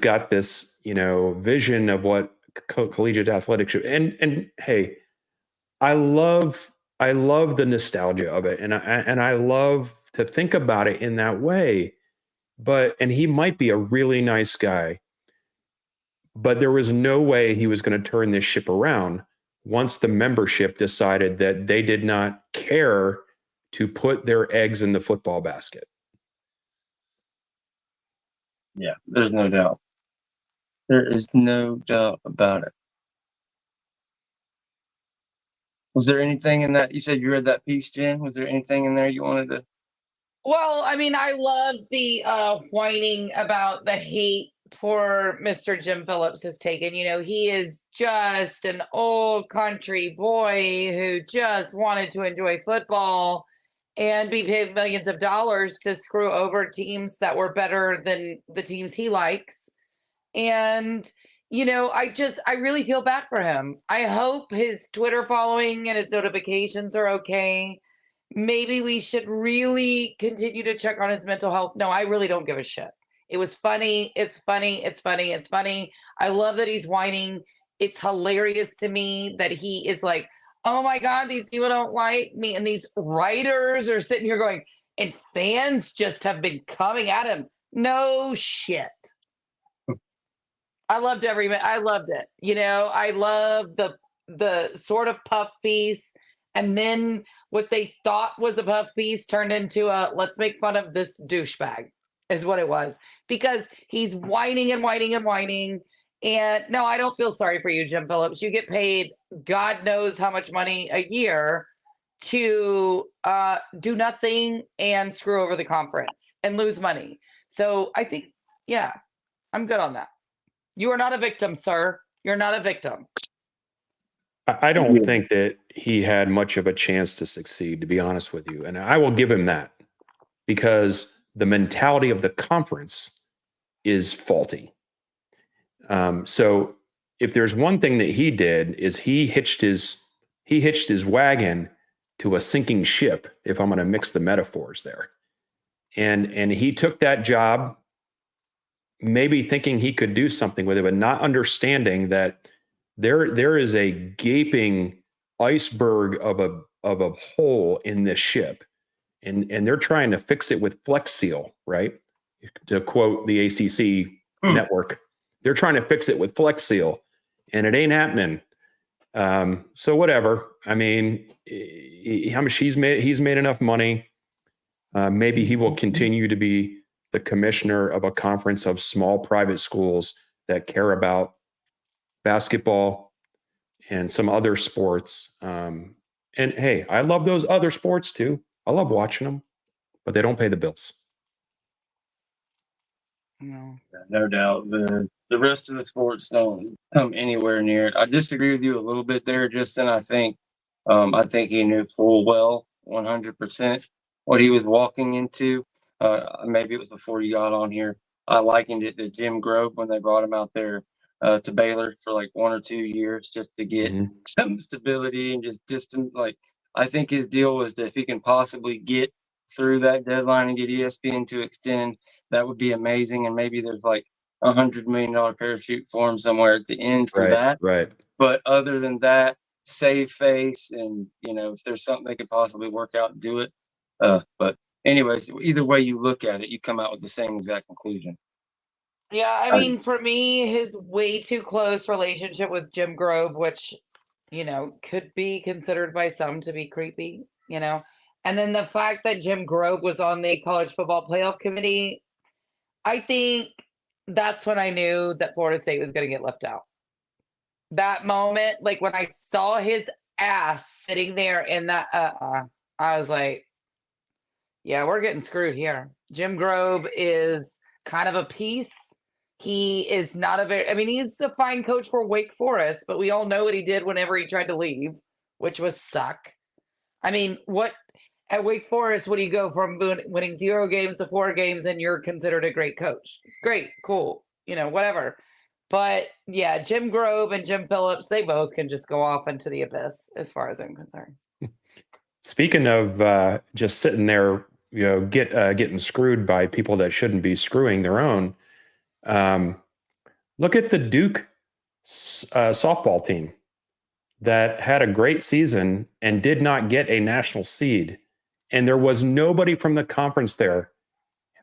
got this, vision of what collegiate athletics should. And hey, I love the nostalgia of it, and I love to think about it in that way. And he might be a really nice guy, but there was no way he was going to turn this ship around once the membership decided that they did not care to put their eggs in the football basket. Yeah, there's no doubt. There is no doubt about it. Was there anything in that? You said you read that piece, Jen. Was there anything in there you wanted to? Well, I mean, I love the whining about the hate poor Mr. Jim Phillips has taken. He is just an old country boy who just wanted to enjoy football and be paid millions of dollars to screw over teams that were better than the teams he likes. And I really feel bad for him. I hope his Twitter following and his notifications are okay. Maybe we should really continue to check on his mental health. No, I really don't give a shit. It was funny. It's funny. It's funny. It's funny. I love that he's whining. It's hilarious to me that he is like, oh my God, these people don't like me. And these writers are sitting here going, and fans just have been coming at him. No shit. I loved I loved it. I love the sort of puff piece. And then what they thought was a puff piece turned into a let's make fun of this douchebag, is what it was. Because he's whining and whining and whining. And no, I don't feel sorry for you, Jim Phillips. You get paid God knows how much money a year to do nothing and screw over the conference and lose money. So I think, yeah, I'm good on that. You are not a victim, sir. You're not a victim. I don't think that he had much of a chance to succeed, to be honest with you. And I will give him that because the mentality of the conference is faulty. So if there's one thing that he did is he hitched his wagon to a sinking ship, if I'm going to mix the metaphors there. And he took that job maybe thinking he could do something with it, but not understanding that there is a gaping iceberg of a hole in this ship, and they're trying to fix it with Flex Seal, right? To quote the ACC network, they're trying to fix it with Flex Seal, and it ain't happening. So whatever. I mean, how much he's made enough money. Maybe he will continue to be the commissioner of a conference of small private schools that care about basketball and some other sports. And hey, I love those other sports too. I love watching them, but they don't pay the bills. No doubt. The rest of the sports don't come anywhere near it. I disagree with you a little bit there, Justin. I think he knew full well 100% what he was walking into. Maybe it was before you got on here. I likened it to Jim Grove when they brought him out there to Baylor for like 1 or 2 years just to get some stability and just distant. Like, I think his deal was that if he can possibly get through that deadline and get ESPN to extend, that would be amazing. And maybe there's like $100 million parachute for him somewhere at the end for that. Right. But other than that, save face, and if there's something they could possibly work out, do it. But anyways, either way you look at it, you come out with the same exact conclusion. Yeah, I mean, for me, his way too close relationship with Jim Grove, which, could be considered by some to be creepy, and then the fact that Jim Grove was on the college football playoff committee, I think that's when I knew that Florida State was going to get left out. That moment, like when I saw his ass sitting there in that, I was like, yeah, we're getting screwed here. Jim Grove is kind of a piece. He is not he's a fine coach for Wake Forest, but we all know what he did whenever he tried to leave, which was suck. I mean, what at Wake Forest, what do you go from winning 0 games to 4 games and you're considered a great coach? Great, cool, whatever. But yeah, Jim Grove and Jim Phillips, they both can just go off into the abyss as far as I'm concerned. Speaking of just sitting there, getting screwed by people that shouldn't be screwing their own, look at the Duke softball team that had a great season and did not get a national seed. And there was nobody from the conference there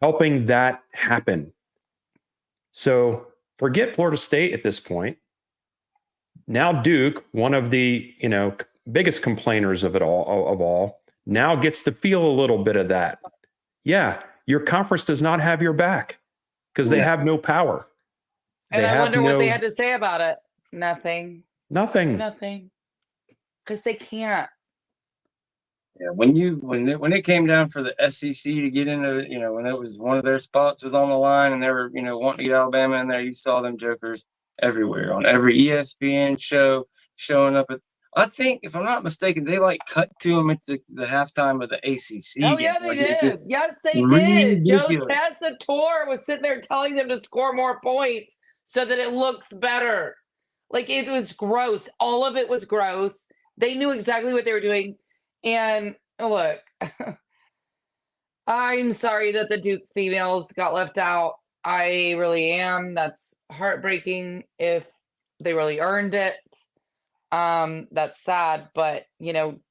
helping that happen. So forget Florida State at this point. Now Duke, one of the biggest complainers of all, now gets to feel a little bit of that. Yeah, your conference does not have your back because they have no power. And I wonder what they had to say about it. Nothing. Because they can't. Yeah, when it came down for the SEC to get into, when it was one of their spots was on the line and they were, wanting to get Alabama in there, you saw them jokers everywhere on every ESPN show showing up at. I think, if I'm not mistaken, they cut to them at the halftime of the ACC. Oh yeah, they did. Yes, they did. Joe Tessitore was sitting there telling them to score more points so that it looks better. It was gross. All of it was gross. They knew exactly what they were doing. And look, I'm sorry that the Duke females got left out. I really am. That's heartbreaking if they really earned it. That's sad, but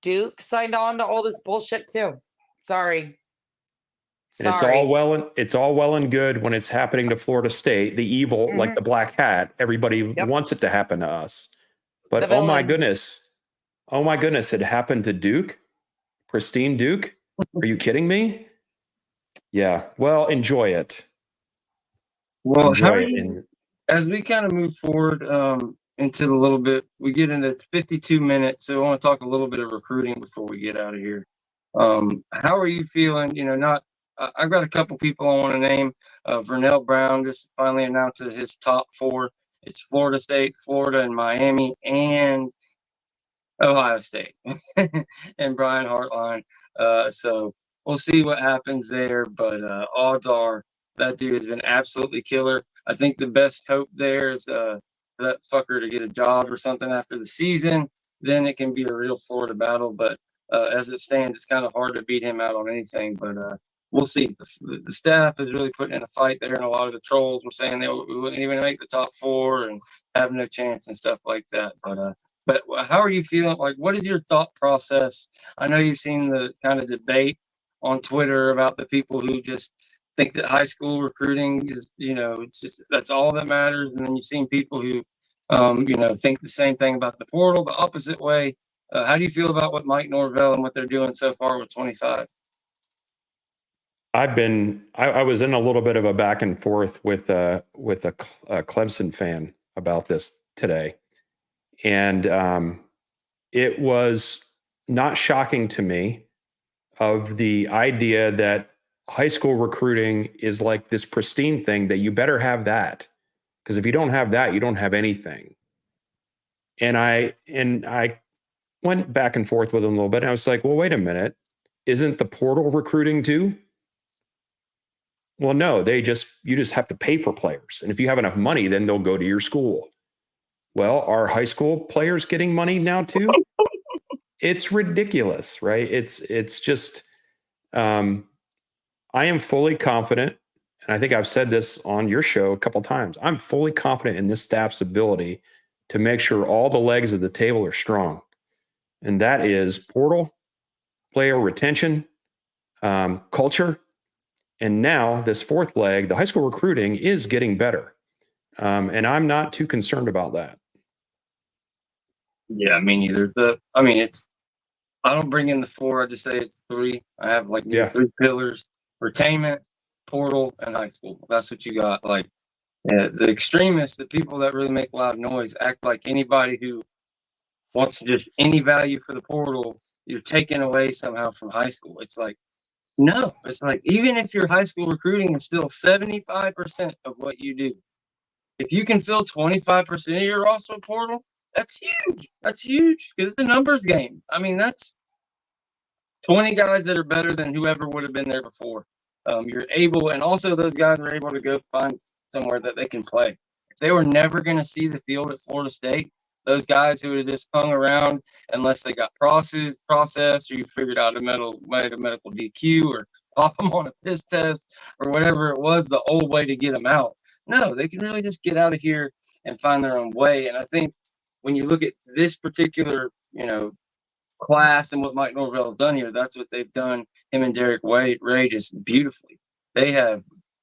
Duke signed on to all this bullshit too. Sorry. And it's all well and good when it's happening to Florida State, the evil, like the black hat. Everybody wants it to happen to us. But oh my goodness, it happened to Duke, pristine Duke. Are you kidding me? Yeah. Well, enjoy it. Well, as we kind of move forward into a little bit, we get into it's 52 minutes, so I want to talk a little bit of recruiting before we get out of here. How are you feeling? I've got a couple people I want to name. Vernell Brown just finally announces his top 4. It's Florida State, Florida, and Miami, and Ohio State, and Brian Hartline. So we'll see what happens there, but odds are that dude has been absolutely killer. I think the best hope there is for that fucker to get a job or something after the season. Then it can be a real Florida battle. But as it stands, it's kind of hard to beat him out on anything. But we'll see. The staff is really putting in a fight there, and a lot of the trolls were saying we wouldn't even make the top 4 and have no chance and stuff like that. But how are you feeling? What is your thought process? I know you've seen the kind of debate on Twitter about the people who just think that high school recruiting is, it's just, that's all that matters. And then you've seen people who, think the same thing about the portal, the opposite way. How do you feel about what Mike Norvell and what they're doing so far with 25? I was in a little bit of a back and forth with a Clemson fan about this today. And it was not shocking to me of the idea that high school recruiting is like this pristine thing that you better have that. Because if you don't have that, you don't have anything. And I went back and forth with him a little bit. And I was like, well, wait a minute. Isn't the portal recruiting too? Well, no, you just have to pay for players. And if you have enough money, then they'll go to your school. Well, are high school players getting money now too? It's ridiculous, right? It's just, I am fully confident, and I think I've said this on your show a couple of times. I'm fully confident in this staff's ability to make sure all the legs of the table are strong. And that is portal, player retention, culture. And now this 4th leg, the high school recruiting is getting better. And I'm not too concerned about that. Yeah, me neither. I don't bring in the 4. I just say it's 3. I have 3 pillars: retainment, portal, and high school. That's what you got. The extremists, the people that really make loud noise, act like anybody who wants just any value for the portal, you're taking away somehow from high school. It's no. It's even if your high school recruiting is still 75% of what you do, If you can fill 25% of your roster with portal, that's huge. That's huge because it's a numbers game. I mean, that's 20 guys that are better than whoever would have been there before. You're able, and also those guys are able to go find somewhere that they can play. If they were never going to see the field at Florida State, those guys who would have just hung around unless they got processed or you figured out made a medical DQ or pop them on a piss test or whatever it was, the old way to get them out. No, they can really just get out of here and find their own way. And I think when you look at this particular, class and what Mike Norvell has done here, that's what they've done. Him and Derek Ray just beautifully. They have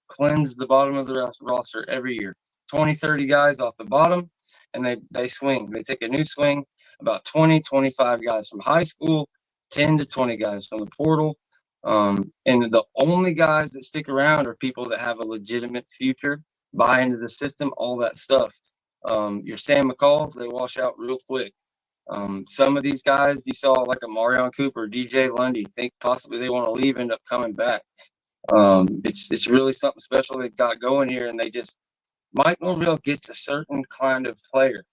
cleansed the bottom of the roster every year. 20, 30 guys off the bottom, and they swing. They take a new swing, about 20, 25 guys from high school, 10 to 20 guys from the portal. And the only guys that stick around are people that have a legitimate future, buy into the system, all that stuff. Your Sam McCalls, they wash out real quick. Some of these guys you saw, like a Marion Cooper, DJ Lundy, think possibly they want to leave, end up coming back. It's really something special they've got going here, and Mike Norvell gets a certain kind of player,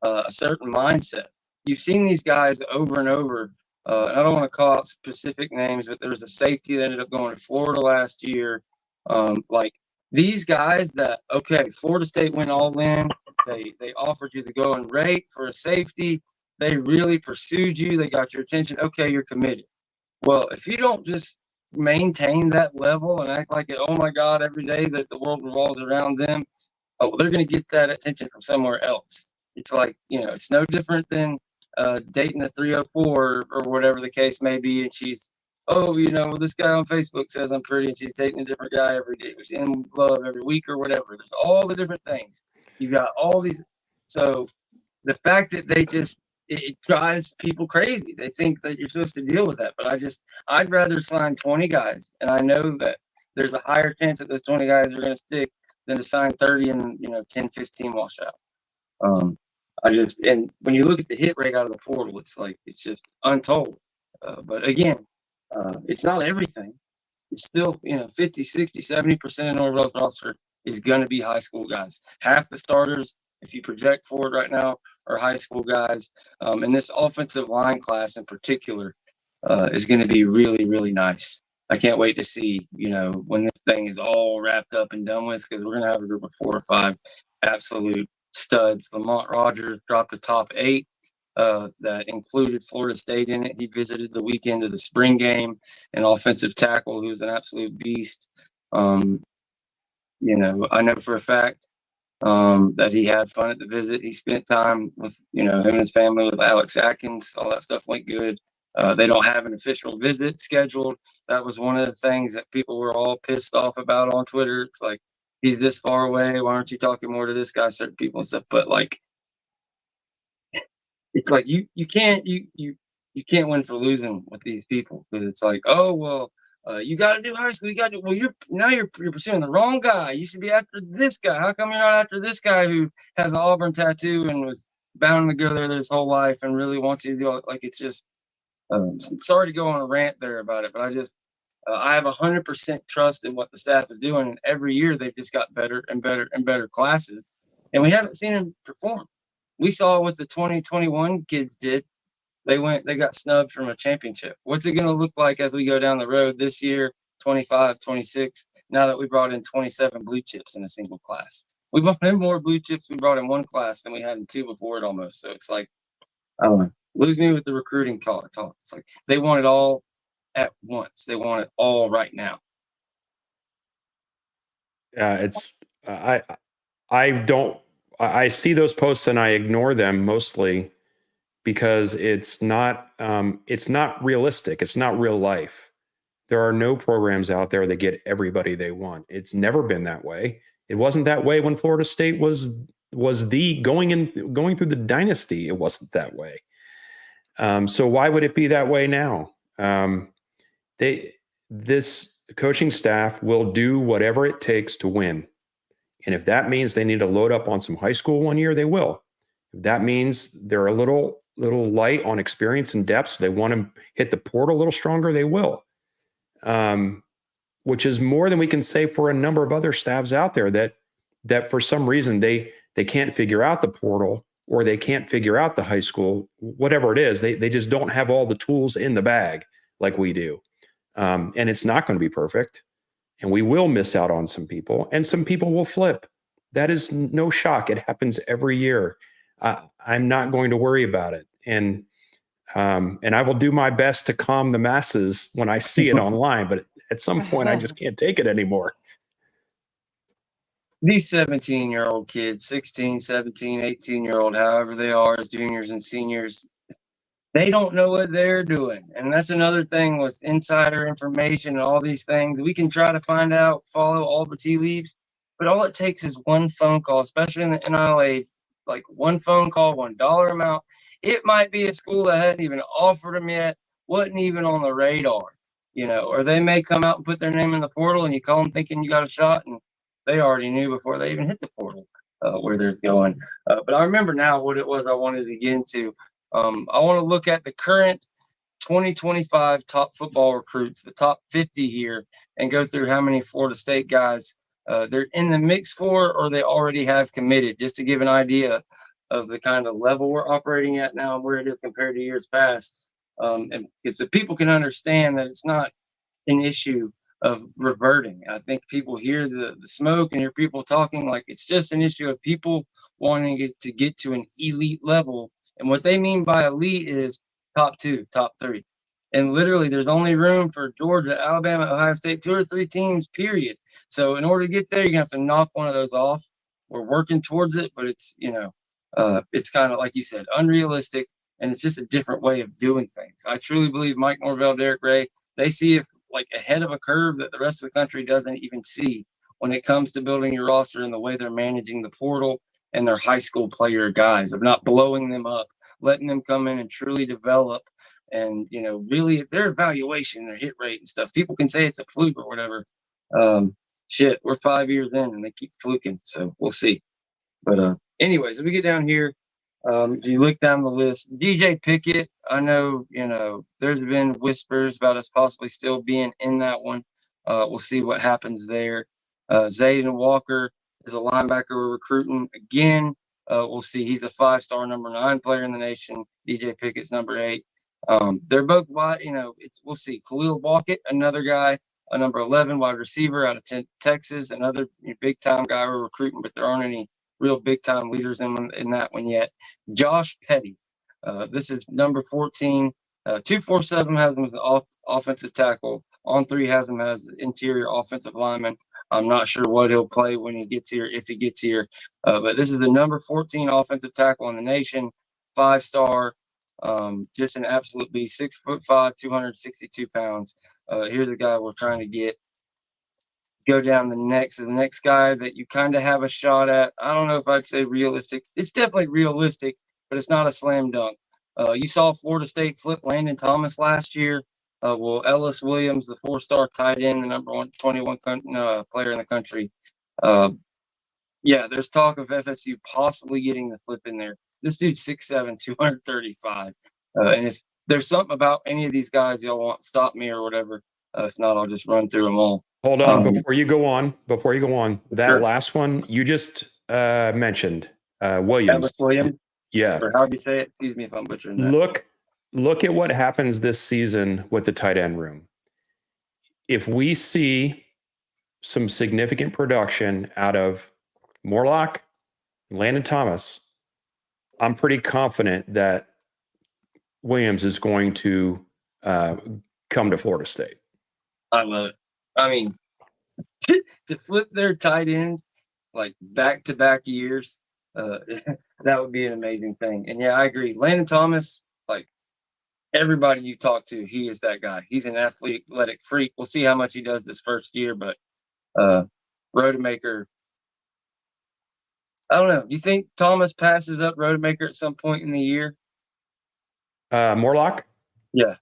a certain mindset. You've seen these guys over and over. I don't want to call out specific names, but there was a safety that ended up going to Florida last year. Like these guys that, okay, Florida State went all in. They offered you to go and rate for a safety. They really pursued you. They got your attention. Okay, you're committed. Well, if you don't just maintain that level and act like, oh my God, every day that the world revolves around them, they're going to get that attention from somewhere else. It's like, it's no different than dating a 304 or whatever the case may be. And she's, this guy on Facebook says I'm pretty, and she's dating a different guy every day. She's in love every week or whatever. There's all the different things. You got all these. So the fact that it drives people crazy. They think that you're supposed to deal with that. But I'd rather sign 20 guys. And I know that there's a higher chance that those 20 guys are going to stick than to sign 30 and, 10, 15 wash out. And when you look at the hit rate out of the portal, it's just untold. But again, it's not everything. It's still, 50, 60, 70% of Norvell's roster is going to be high school guys. Half the starters, if you project forward right now, are high school guys. And this offensive line class in particular is going to be really, really nice. I can't wait to see, when this thing is all wrapped up and done with, because we're going to have a group of 4 or 5 absolute studs. Lamont Rogers dropped the top 8 that included Florida State in it. He visited the weekend of the spring game. An offensive tackle who's an absolute beast. I know for a fact that he had fun at the visit. He spent time with, him and his family, with Alex Atkins. All that stuff went good. They don't have an official visit scheduled. That was one of the things that people were all pissed off about on Twitter. It's like, he's this far away. Why aren't you talking more to this guy, certain people and stuff? But it's like you can't win for losing with these people, because it's like, oh well, you got to do high school. You got to. Well, you're pursuing the wrong guy. You should be after this guy. How come you're not after this guy who has an Auburn tattoo and was bound to go there his whole life and really wants you to do it? Like, it's just. Sorry to go on a rant there about it, but I have 100% trust in what the staff is doing. And every year they've just got better and better and better classes, and we haven't seen them perform. We saw what the 2021 kids did. They got snubbed from a championship. What's it going to look like as we go down the road this year, 25, 26, now that we brought in 27 blue chips in a single class? We brought in more blue chips we brought in one class than we had in 2 before it almost. So it's like, I don't know. Lose me with the recruiting talk. It's like they want it all at once. They want it all right now. Yeah, it's I see those posts and I ignore them mostly because it's not realistic. It's not real life. There are no programs out there that get everybody they want. It's never been that way. It wasn't that way when Florida State was going through the dynasty. It wasn't that way. So why would it be that way now? This coaching staff will do whatever it takes to win. And if that means they need to load up on some high school one year, they will. If that means they're a little light on experience and depth, so they want to hit the portal a little stronger, they will. Which is more than we can say for a number of other staffs out there that that for some reason they can't figure out the portal, or they can't figure out the high school, whatever it is. They just don't have all the tools in the bag like we do. And it's not going to be perfect. And we will miss out on some people, and some people will flip. That is no shock. It happens every year. I'm not going to worry about it. And I will do my best to calm the masses when I see it online. But at some point, I just can't take it anymore. These 17-year-old kids, 16, 17, 18-year-old, however they are as juniors and seniors, they don't know what they're doing. And that's another thing with insider information and all these things. We can try to find out, follow all the tea leaves, but all it takes is one phone call, especially in the NILA, like one phone call, $1 amount. It might be a school that hadn't even offered them yet, wasn't even on the radar, or they may come out and put their name in the portal, and you call them thinking you got a shot, and they already knew before they even hit the portal where they're going. But I remember now what it was I wanted to get into. I want to look at the current 2025 top football recruits, the top 50 here, and go through how many Florida State guys they're in the mix for, or they already have committed, just to give an idea of the kind of level we're operating at now and where it is compared to years past. And so people can understand that it's not an issue of reverting. I think people hear the smoke and hear people talking like it's just an issue of people wanting to get to an elite level. And what they mean by elite is top 2, top 3. And literally there's only room for Georgia, Alabama, Ohio State, 2 or 3 teams, period. So in order to get there, you're gonna have to knock one of those off. We're working towards it, but it's, it's kind of like you said, unrealistic, and it's just a different way of doing things. I truly believe Mike Norvell, Derek Ray, they see it like ahead of a curve that the rest of the country doesn't even see when it comes to building your roster and the way they're managing the portal and their high school player guys, of not blowing them up, letting them come in and truly develop. And, really their evaluation, their hit rate and stuff, people can say it's a fluke or whatever. Shit, we're 5 years in and they keep fluking. So we'll see. But anyways, if we get down here, if you look down the list, DJ Pickett, I know, there's been whispers about us possibly still being in that one. We'll see what happens there. Zayden Walker is a linebacker we're recruiting again. We'll see. He's a 5-star number 9 player in the nation. DJ Pickett's number 8. They're both wide, we'll see. Khalil Walkett, another guy, a number 11 wide receiver out of Texas, another big time guy we're recruiting, but there aren't any real big time leaders in that one yet. Josh Petty, this is number 14. 247 has him as an offensive tackle. On 3 has him as interior offensive lineman. I'm not sure what he'll play when he gets here, if he gets here. But this is the number 14 offensive tackle in the nation, 5-star, just an absolute beast, 6'5", 262 pounds. Here's a guy we're trying to get. Go down the next guy that you kind of have a shot at. I don't know if I'd say realistic. It's definitely realistic, but it's not a slam dunk. You saw Florida State flip Landon Thomas last year. Ellis Williams, the 4-star tight end, the number 21 player in the country. There's talk of FSU possibly getting the flip in there. This dude's 6'7", 235. And if there's something about any of these guys y'all want, stop me or whatever. If not, I'll just run through them all. Hold on, before you go on, that sure. last one you just mentioned, Williams. Ellis Williams? Yeah. Or how do you say it? Excuse me if I'm butchering that. Look at what happens this season with the tight end room. If we see some significant production out of Morlock, Landon Thomas, I'm pretty confident that Williams is going to come to Florida State. I love it. I mean, to flip their tight end like back-to-back years, that would be an amazing thing. And yeah, I agree. Landon Thomas, like everybody you talk to, he is that guy. He's an athletic freak. We'll see how much he does this first year, but Rodemaker, I don't know. You think Thomas passes up Rodemaker at some point in the year? Morlock? Yeah.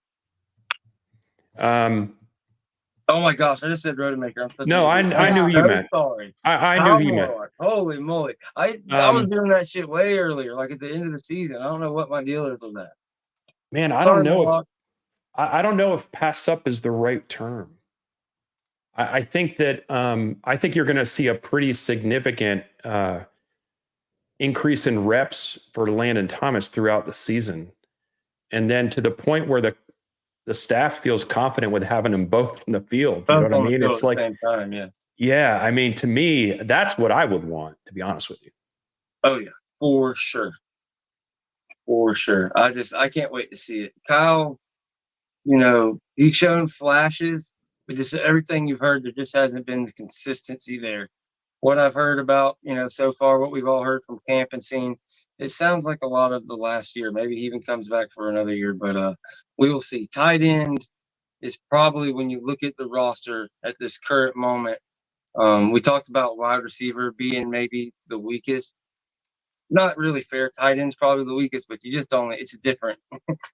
Oh my gosh, I just said Rodemaker. I knew you meant. Sorry. I knew he meant. Holy moly. I was doing that shit way earlier, like at the end of the season. I don't know what my deal is with that. Man, I don't know if pass up is the right term. I think that I think you're going to see a pretty significant increase in reps for Landon Thomas throughout the season, and then to the point where the staff feels confident with having them both in the field. You know Both what I on the mean? field It's at the like, same time, yeah. yeah, I mean, to me, that's what I would want, to be honest with you. Oh yeah, for sure. For sure. I can't wait to see it. Kyle, he's shown flashes, but just everything you've heard, there just hasn't been the consistency there. What I've heard about, so far, what we've all heard from camp and seen, it sounds like a lot of the last year. Maybe he even comes back for another year, but we will see. Tight end is probably, when you look at the roster at this current moment. We talked about wide receiver being maybe the weakest. Not really fair. Tight end's probably the weakest, but you just don't. It's different.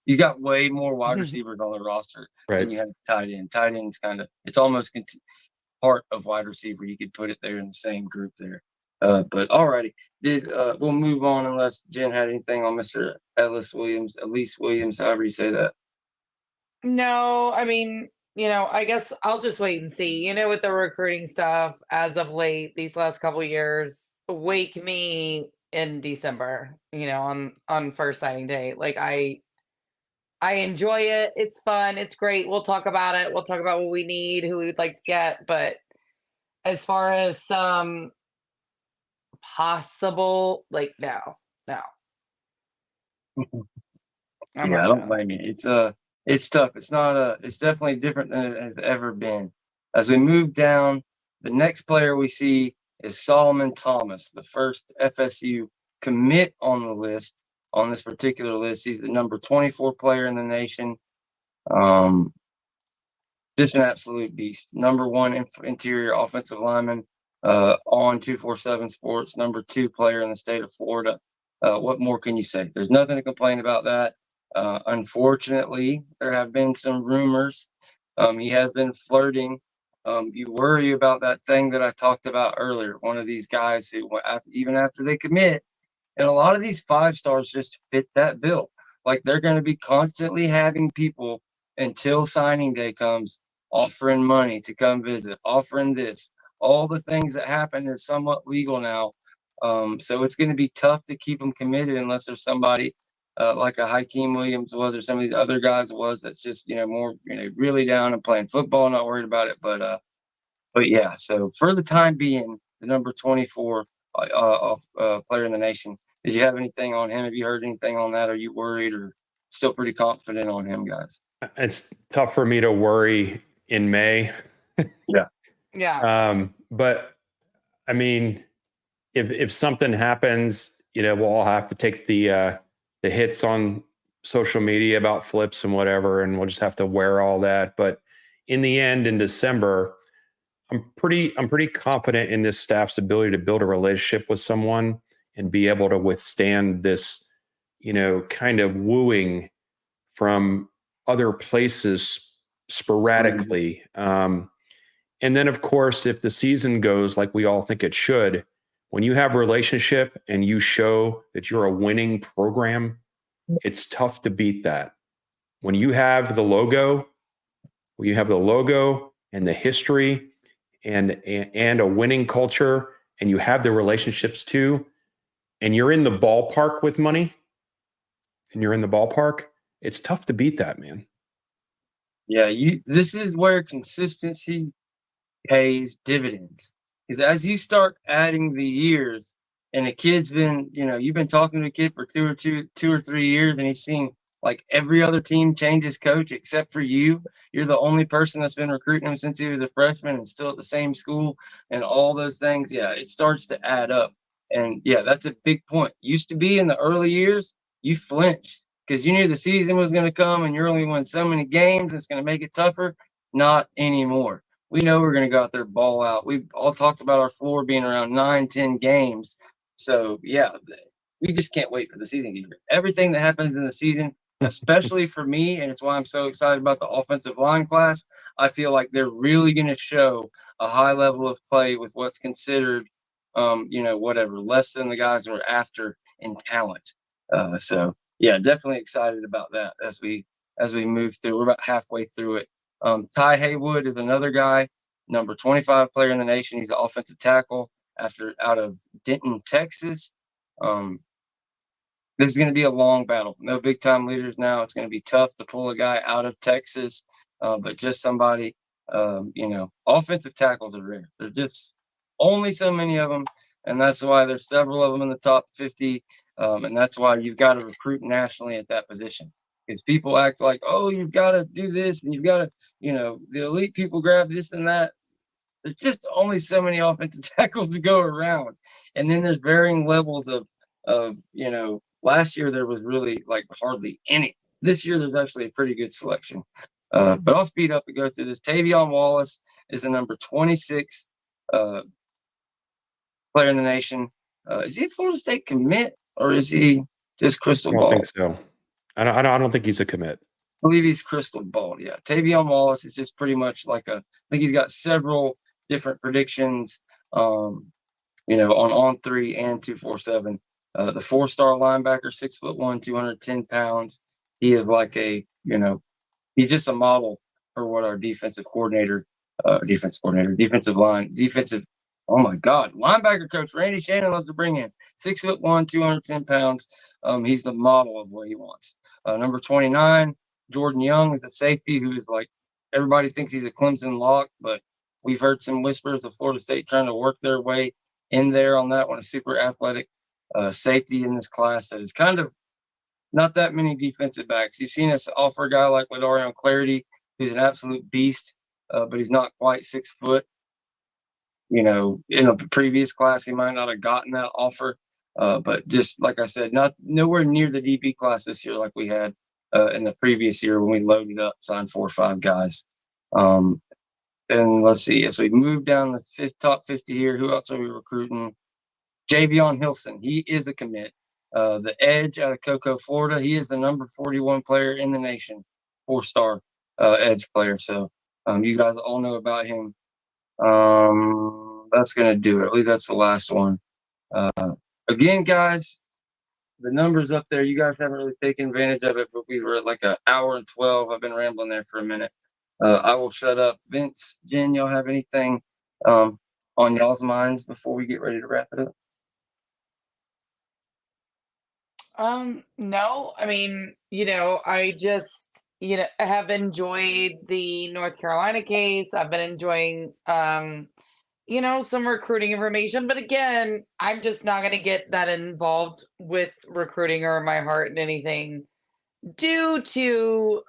You got way more wide receivers on the roster than Right. you have tight end. Tight end's it's almost part of wide receiver. You could put it there in the same group there. But alrighty, we'll move on unless Jen had anything on Mr. Ellis Williams, however you say that. No, I mean, I guess I'll just wait and see. With the recruiting stuff as of late, these last couple years, wake me in December, on first signing day. Like I enjoy it. It's fun. It's great. We'll talk about it. We'll talk about what we need, who we would like to get. But as far as some possible, like, no. I'm Yeah, I not don't gonna. blame you. It's tough. It's definitely different than it has ever been. As we move down, the next player we see is Solomon Thomas, the first FSU commit on the list, on this particular list. He's the number 24 player in the nation. Just an absolute beast. Number one interior offensive lineman on 247 Sports, number 2 player in the state of Florida. What more can you say? There's nothing to complain about that. Unfortunately, there have been some rumors. He has been flirting. You worry about that thing that I talked about earlier. One of these guys who, even after they commit, and a lot of these 5 stars just fit that bill. Like, they're going to be constantly having people until signing day comes offering money to come visit, offering this. All the things that happen is somewhat legal now. So it's going to be tough to keep them committed unless there's somebody like a Hakeem Williams was, or some of these other guys was, that's just, more, really down and playing football, not worried about it. But yeah, so for the time being, the number 24 player in the nation. Did you have anything on him? Have you heard anything on that? Are you worried, or still pretty confident on him, guys? It's tough for me to worry in May. Yeah. But I mean, if something happens, we'll all have to take the hits on social media about flips and whatever, and we'll just have to wear all that. But in the end, in December, I'm pretty confident in this staff's ability to build a relationship with someone and be able to withstand this, kind of wooing from other places sporadically. And then, of course, if the season goes like we all think it should, when you have a relationship and you show that you're a winning program, it's tough to beat that. When you have the logo, and the history and a winning culture, and you have the relationships too, and you're in the ballpark with money, it's tough to beat that, man. Yeah, this is where consistency pays dividends. Because as you start adding the years, and a kid's been, you've been talking to a kid for 2 or 3 years, and he's seen like every other team change his coach except for you. You're the only person that's been recruiting him since he was a freshman and still at the same school, and all those things. Yeah, it starts to add up. And yeah, that's a big point. Used to be in the early years, you flinched because you knew the season was going to come and you're only winning so many games. It's going to make it tougher. Not anymore. We know we're going to go out there, ball out. We've all talked about our floor being around 9-10 games. So yeah, we just can't wait for the season to get here. Everything that happens in the season, especially for me, and it's why I'm so excited about the offensive line class, I feel like they're really going to show a high level of play with what's considered, whatever, less than the guys who are after in talent. So yeah, definitely excited about that as we move through. We're about halfway through it. Ty Haywood is another guy number 25 player in the nation. He's an offensive tackle out of Denton, Texas. This is going to be a long battle. No big time leaders now. It's going to be tough to pull a guy out of Texas, but just somebody, offensive tackles are rare. There's just only so many of them, and that's why there's several of them in the top 50, and that's why you've got to recruit nationally at that position. Because people act like, oh, you've got to do this, and you've got to, the elite people grab this and that. There's just only so many offensive tackles to go around, and then there's varying levels of last year there was really like hardly any. This year there's actually a pretty good selection. But I'll speed up and go through this. Tavion Wallace is the number 26 player in the nation. Is he a Florida State commit or is he just crystal ball? I don't think so. I don't think he's a commit. I believe he's crystal ball. Yeah, Tavion Wallace is just pretty much like I think he's got several different predictions. On On3 and 247. The 4-star linebacker, 6'1", 210 pounds. He is like he's just a model for what our defensive linebacker coach Randy Shannon loves to bring in. 6'1", 210 pounds. He's the model of what he wants. Number 29, Jordan Young is a safety who is like everybody thinks he's a Clemson lock, but we've heard some whispers of Florida State trying to work their way in there on that one. A super athletic safety in this class that is kind of not that many defensive backs. You've seen us offer a guy like Ladarion Clarity, who's an absolute beast, but he's not quite 6 foot. In a previous class, he might not have gotten that offer. But just like I said, nowhere near the DB class this year like we had in the previous year when we loaded up, signed 4 or 5 guys. And let's see. So we moved down the top 50 here. Who else are we recruiting? Javion Hilson. He is a commit. The edge out of Cocoa, Florida. He is the number 41 player in the nation, 4-star edge player. So you guys all know about him. That's going to do it. I believe that's the last one. Again, guys, the numbers up there, you guys haven't really taken advantage of it, but we were at like an hour and 12. I've been rambling there for a minute. I will shut up. Vince, Jen, y'all have anything on y'all's minds before we get ready to wrap it up? No, I mean, I just, have enjoyed the North Carolina case. I've been enjoying, some recruiting information, but again, I'm just not going to get that involved with recruiting or my heart in anything due to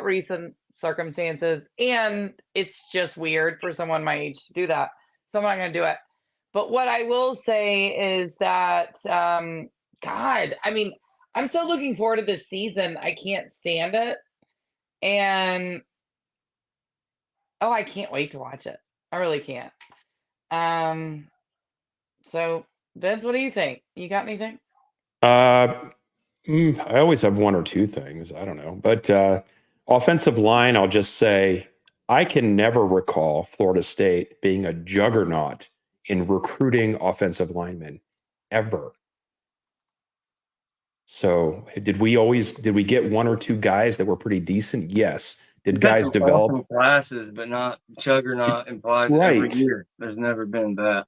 recent circumstances. And it's just weird for someone my age to do that. So I'm not going to do it. But what I will say is that, God, I mean, I'm so looking forward to this season. I can't stand it. And I can't wait to watch it. I really can't. So Vince, what do you think? You got anything? I always have one or two things. I don't know. But offensive line, I'll just say I can never recall Florida State being a juggernaut in recruiting offensive linemen ever. So did we get one or two guys that were pretty decent? Yes. Did guys develop classes, but not juggernaut implies right. Every year? There's never been that.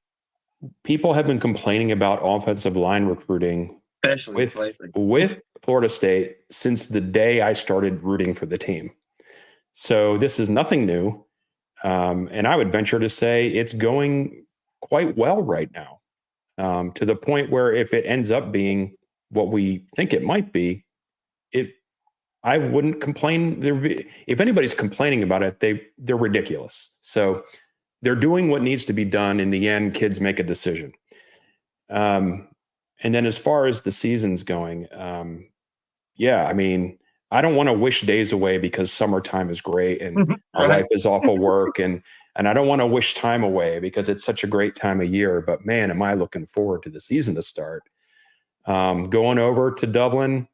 People have been complaining about offensive line recruiting, especially with Florida State since the day I started rooting for the team. So this is nothing new. And I would venture to say it's going quite well right now, to the point where if it ends up being what we think it might be, I wouldn't complain. If anybody's complaining about it, they're ridiculous. So they're doing what needs to be done. In the end, kids make a decision. And then as far as the season's going, I mean, I don't want to wish days away because summertime is great and our life is off of work. And I don't want to wish time away because it's such a great time of year. But man, am I looking forward to the season to start. Going over to Dublin,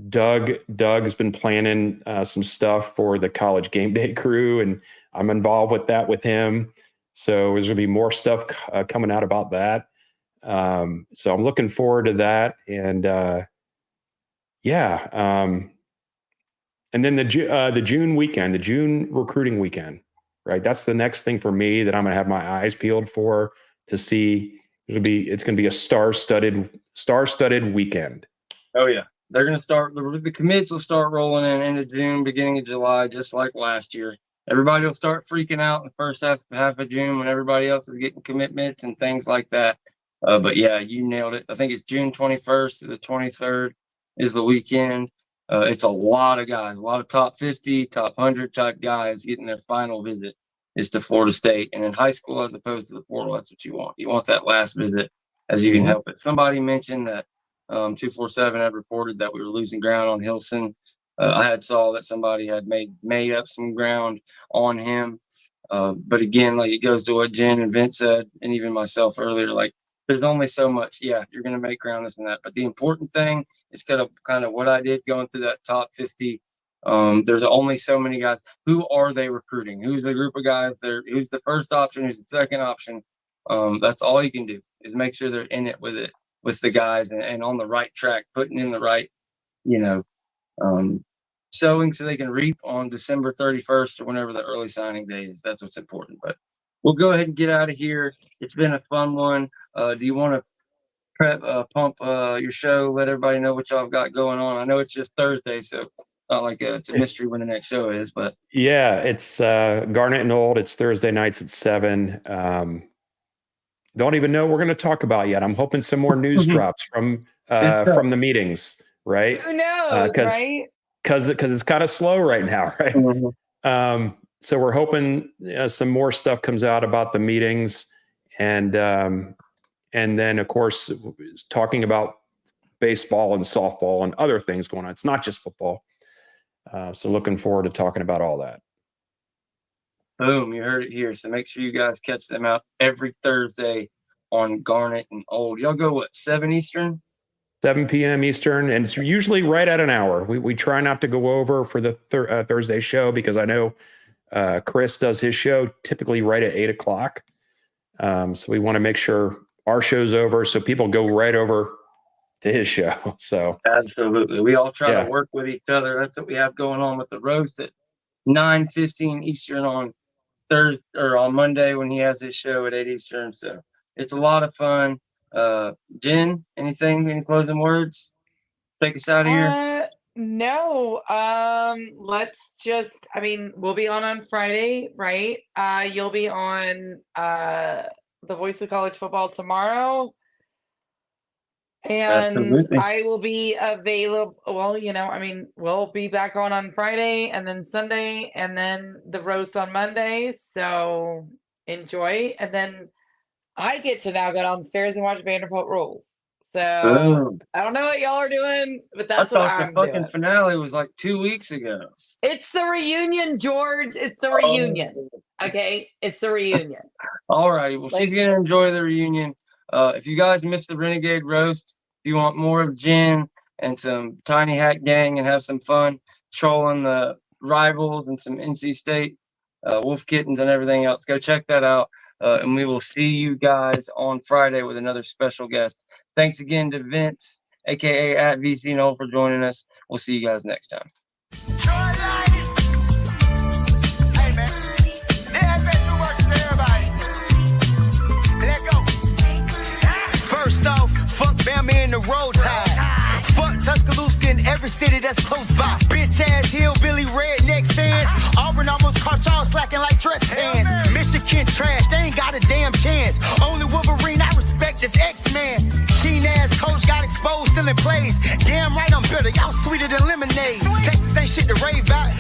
Doug's been planning some stuff for the college game day crew, and I'm involved with that with him. So there's going to be more stuff coming out about that. So I'm looking forward to that. And and then the June weekend, the June recruiting weekend. right? That's the next thing for me that I'm going to have my eyes peeled for to see. It's going to be a star-studded weekend. Oh yeah, they're going to start. The commits will start rolling in end of June, beginning of July, just like last year. Everybody will start freaking out in the first half of June when everybody else is getting commitments and things like that. But yeah, you nailed it. I think it's June 21st to the 23rd is the weekend. It's a lot of guys, a lot of top 50, top 100 type guys getting their final visit is to Florida State. And in high school, as opposed to the portal, that's what you want. You want that last visit as you can help it. Somebody mentioned that 247 had reported that we were losing ground on Hilson. I had saw that somebody had made up some ground on him. But again, like it goes to what Jen and Vince said, and even myself earlier, like there's only so much. Yeah, you're going to make ground this and that. But the important thing is kind of what I did going through that top 50. There's only so many guys. Who are they recruiting? Who's the group of guys there? Who's the first option? Who's the second option? That's all you can do is make sure they're in it with the guys and on the right track, putting in the right, sowing so they can reap on December 31st or whenever the early signing day is. That's what's important. But we'll go ahead and get out of here. It's been a fun one. Do you want to pump your show, let everybody know what y'all have got going on? I know it's just Thursday, so not like it's a mystery when the next show is, but yeah, it's Garnet and Old. It's Thursday nights at 7. Don't even know what we're going to talk about yet. I'm hoping some more news drops from the meetings, right? Who knows, right? Because it's kind of slow right now, right? Mm-hmm. So we're hoping some more stuff comes out about the meetings, and then of course talking about baseball and softball and other things going on. It's not just football. So looking forward to talking about all that. Boom, you heard it here. So make sure you guys catch them out every Thursday on Garnet and Old. Y'all go, 7 Eastern? 7 p.m. Eastern, and it's usually right at an hour. We try not to go over for the Thursday show because I know Chris does his show typically right at 8 o'clock. So we want to make sure our show's over so people go right over to his show. So absolutely, we all try to work with each other. That's what we have going on with the roast at 9:15 Eastern on Thursday or on Monday when he has his show at 8 Eastern. So it's a lot of fun. Jen, any closing words? Take us out of here. No. We'll be on Friday, right? You'll be on the Voice of College Football tomorrow. And absolutely. I will be available. Well, we'll be back on Friday and then Sunday and then the roast on Monday. So enjoy. And then I get to now go downstairs and watch Vanderbilt Rules. So I don't know what y'all are doing, but that's what I'm doing. The fucking finale was like 2 weeks ago. It's the reunion, George. It's the reunion. Okay, it's the reunion. All right. Well, she's gonna enjoy the reunion. If you guys missed the Renegade Roast, if you want more of Jen and some Tiny Hat Gang and have some fun trolling the rivals and some NC State Wolf Kittens and everything else, go check that out. And we will see you guys on Friday with another special guest. Thanks again to Vince, aka at VC Noel, for joining us. We'll see you guys next time. First off, fuck Bama in the Roll Tide. Fuck Tuscaloosa in every city that's close by. Bitch ass hillbilly redneck fans. Auburn almost caught y'all slacking like dress pants. Michigan trash, they ain't got a damn chance. Only Wolverine I respect is X-Man. Keen ass coach got exposed, still in plays. Damn right I'm bitter, y'all sweeter than lemonade. Texas ain't shit to rave about.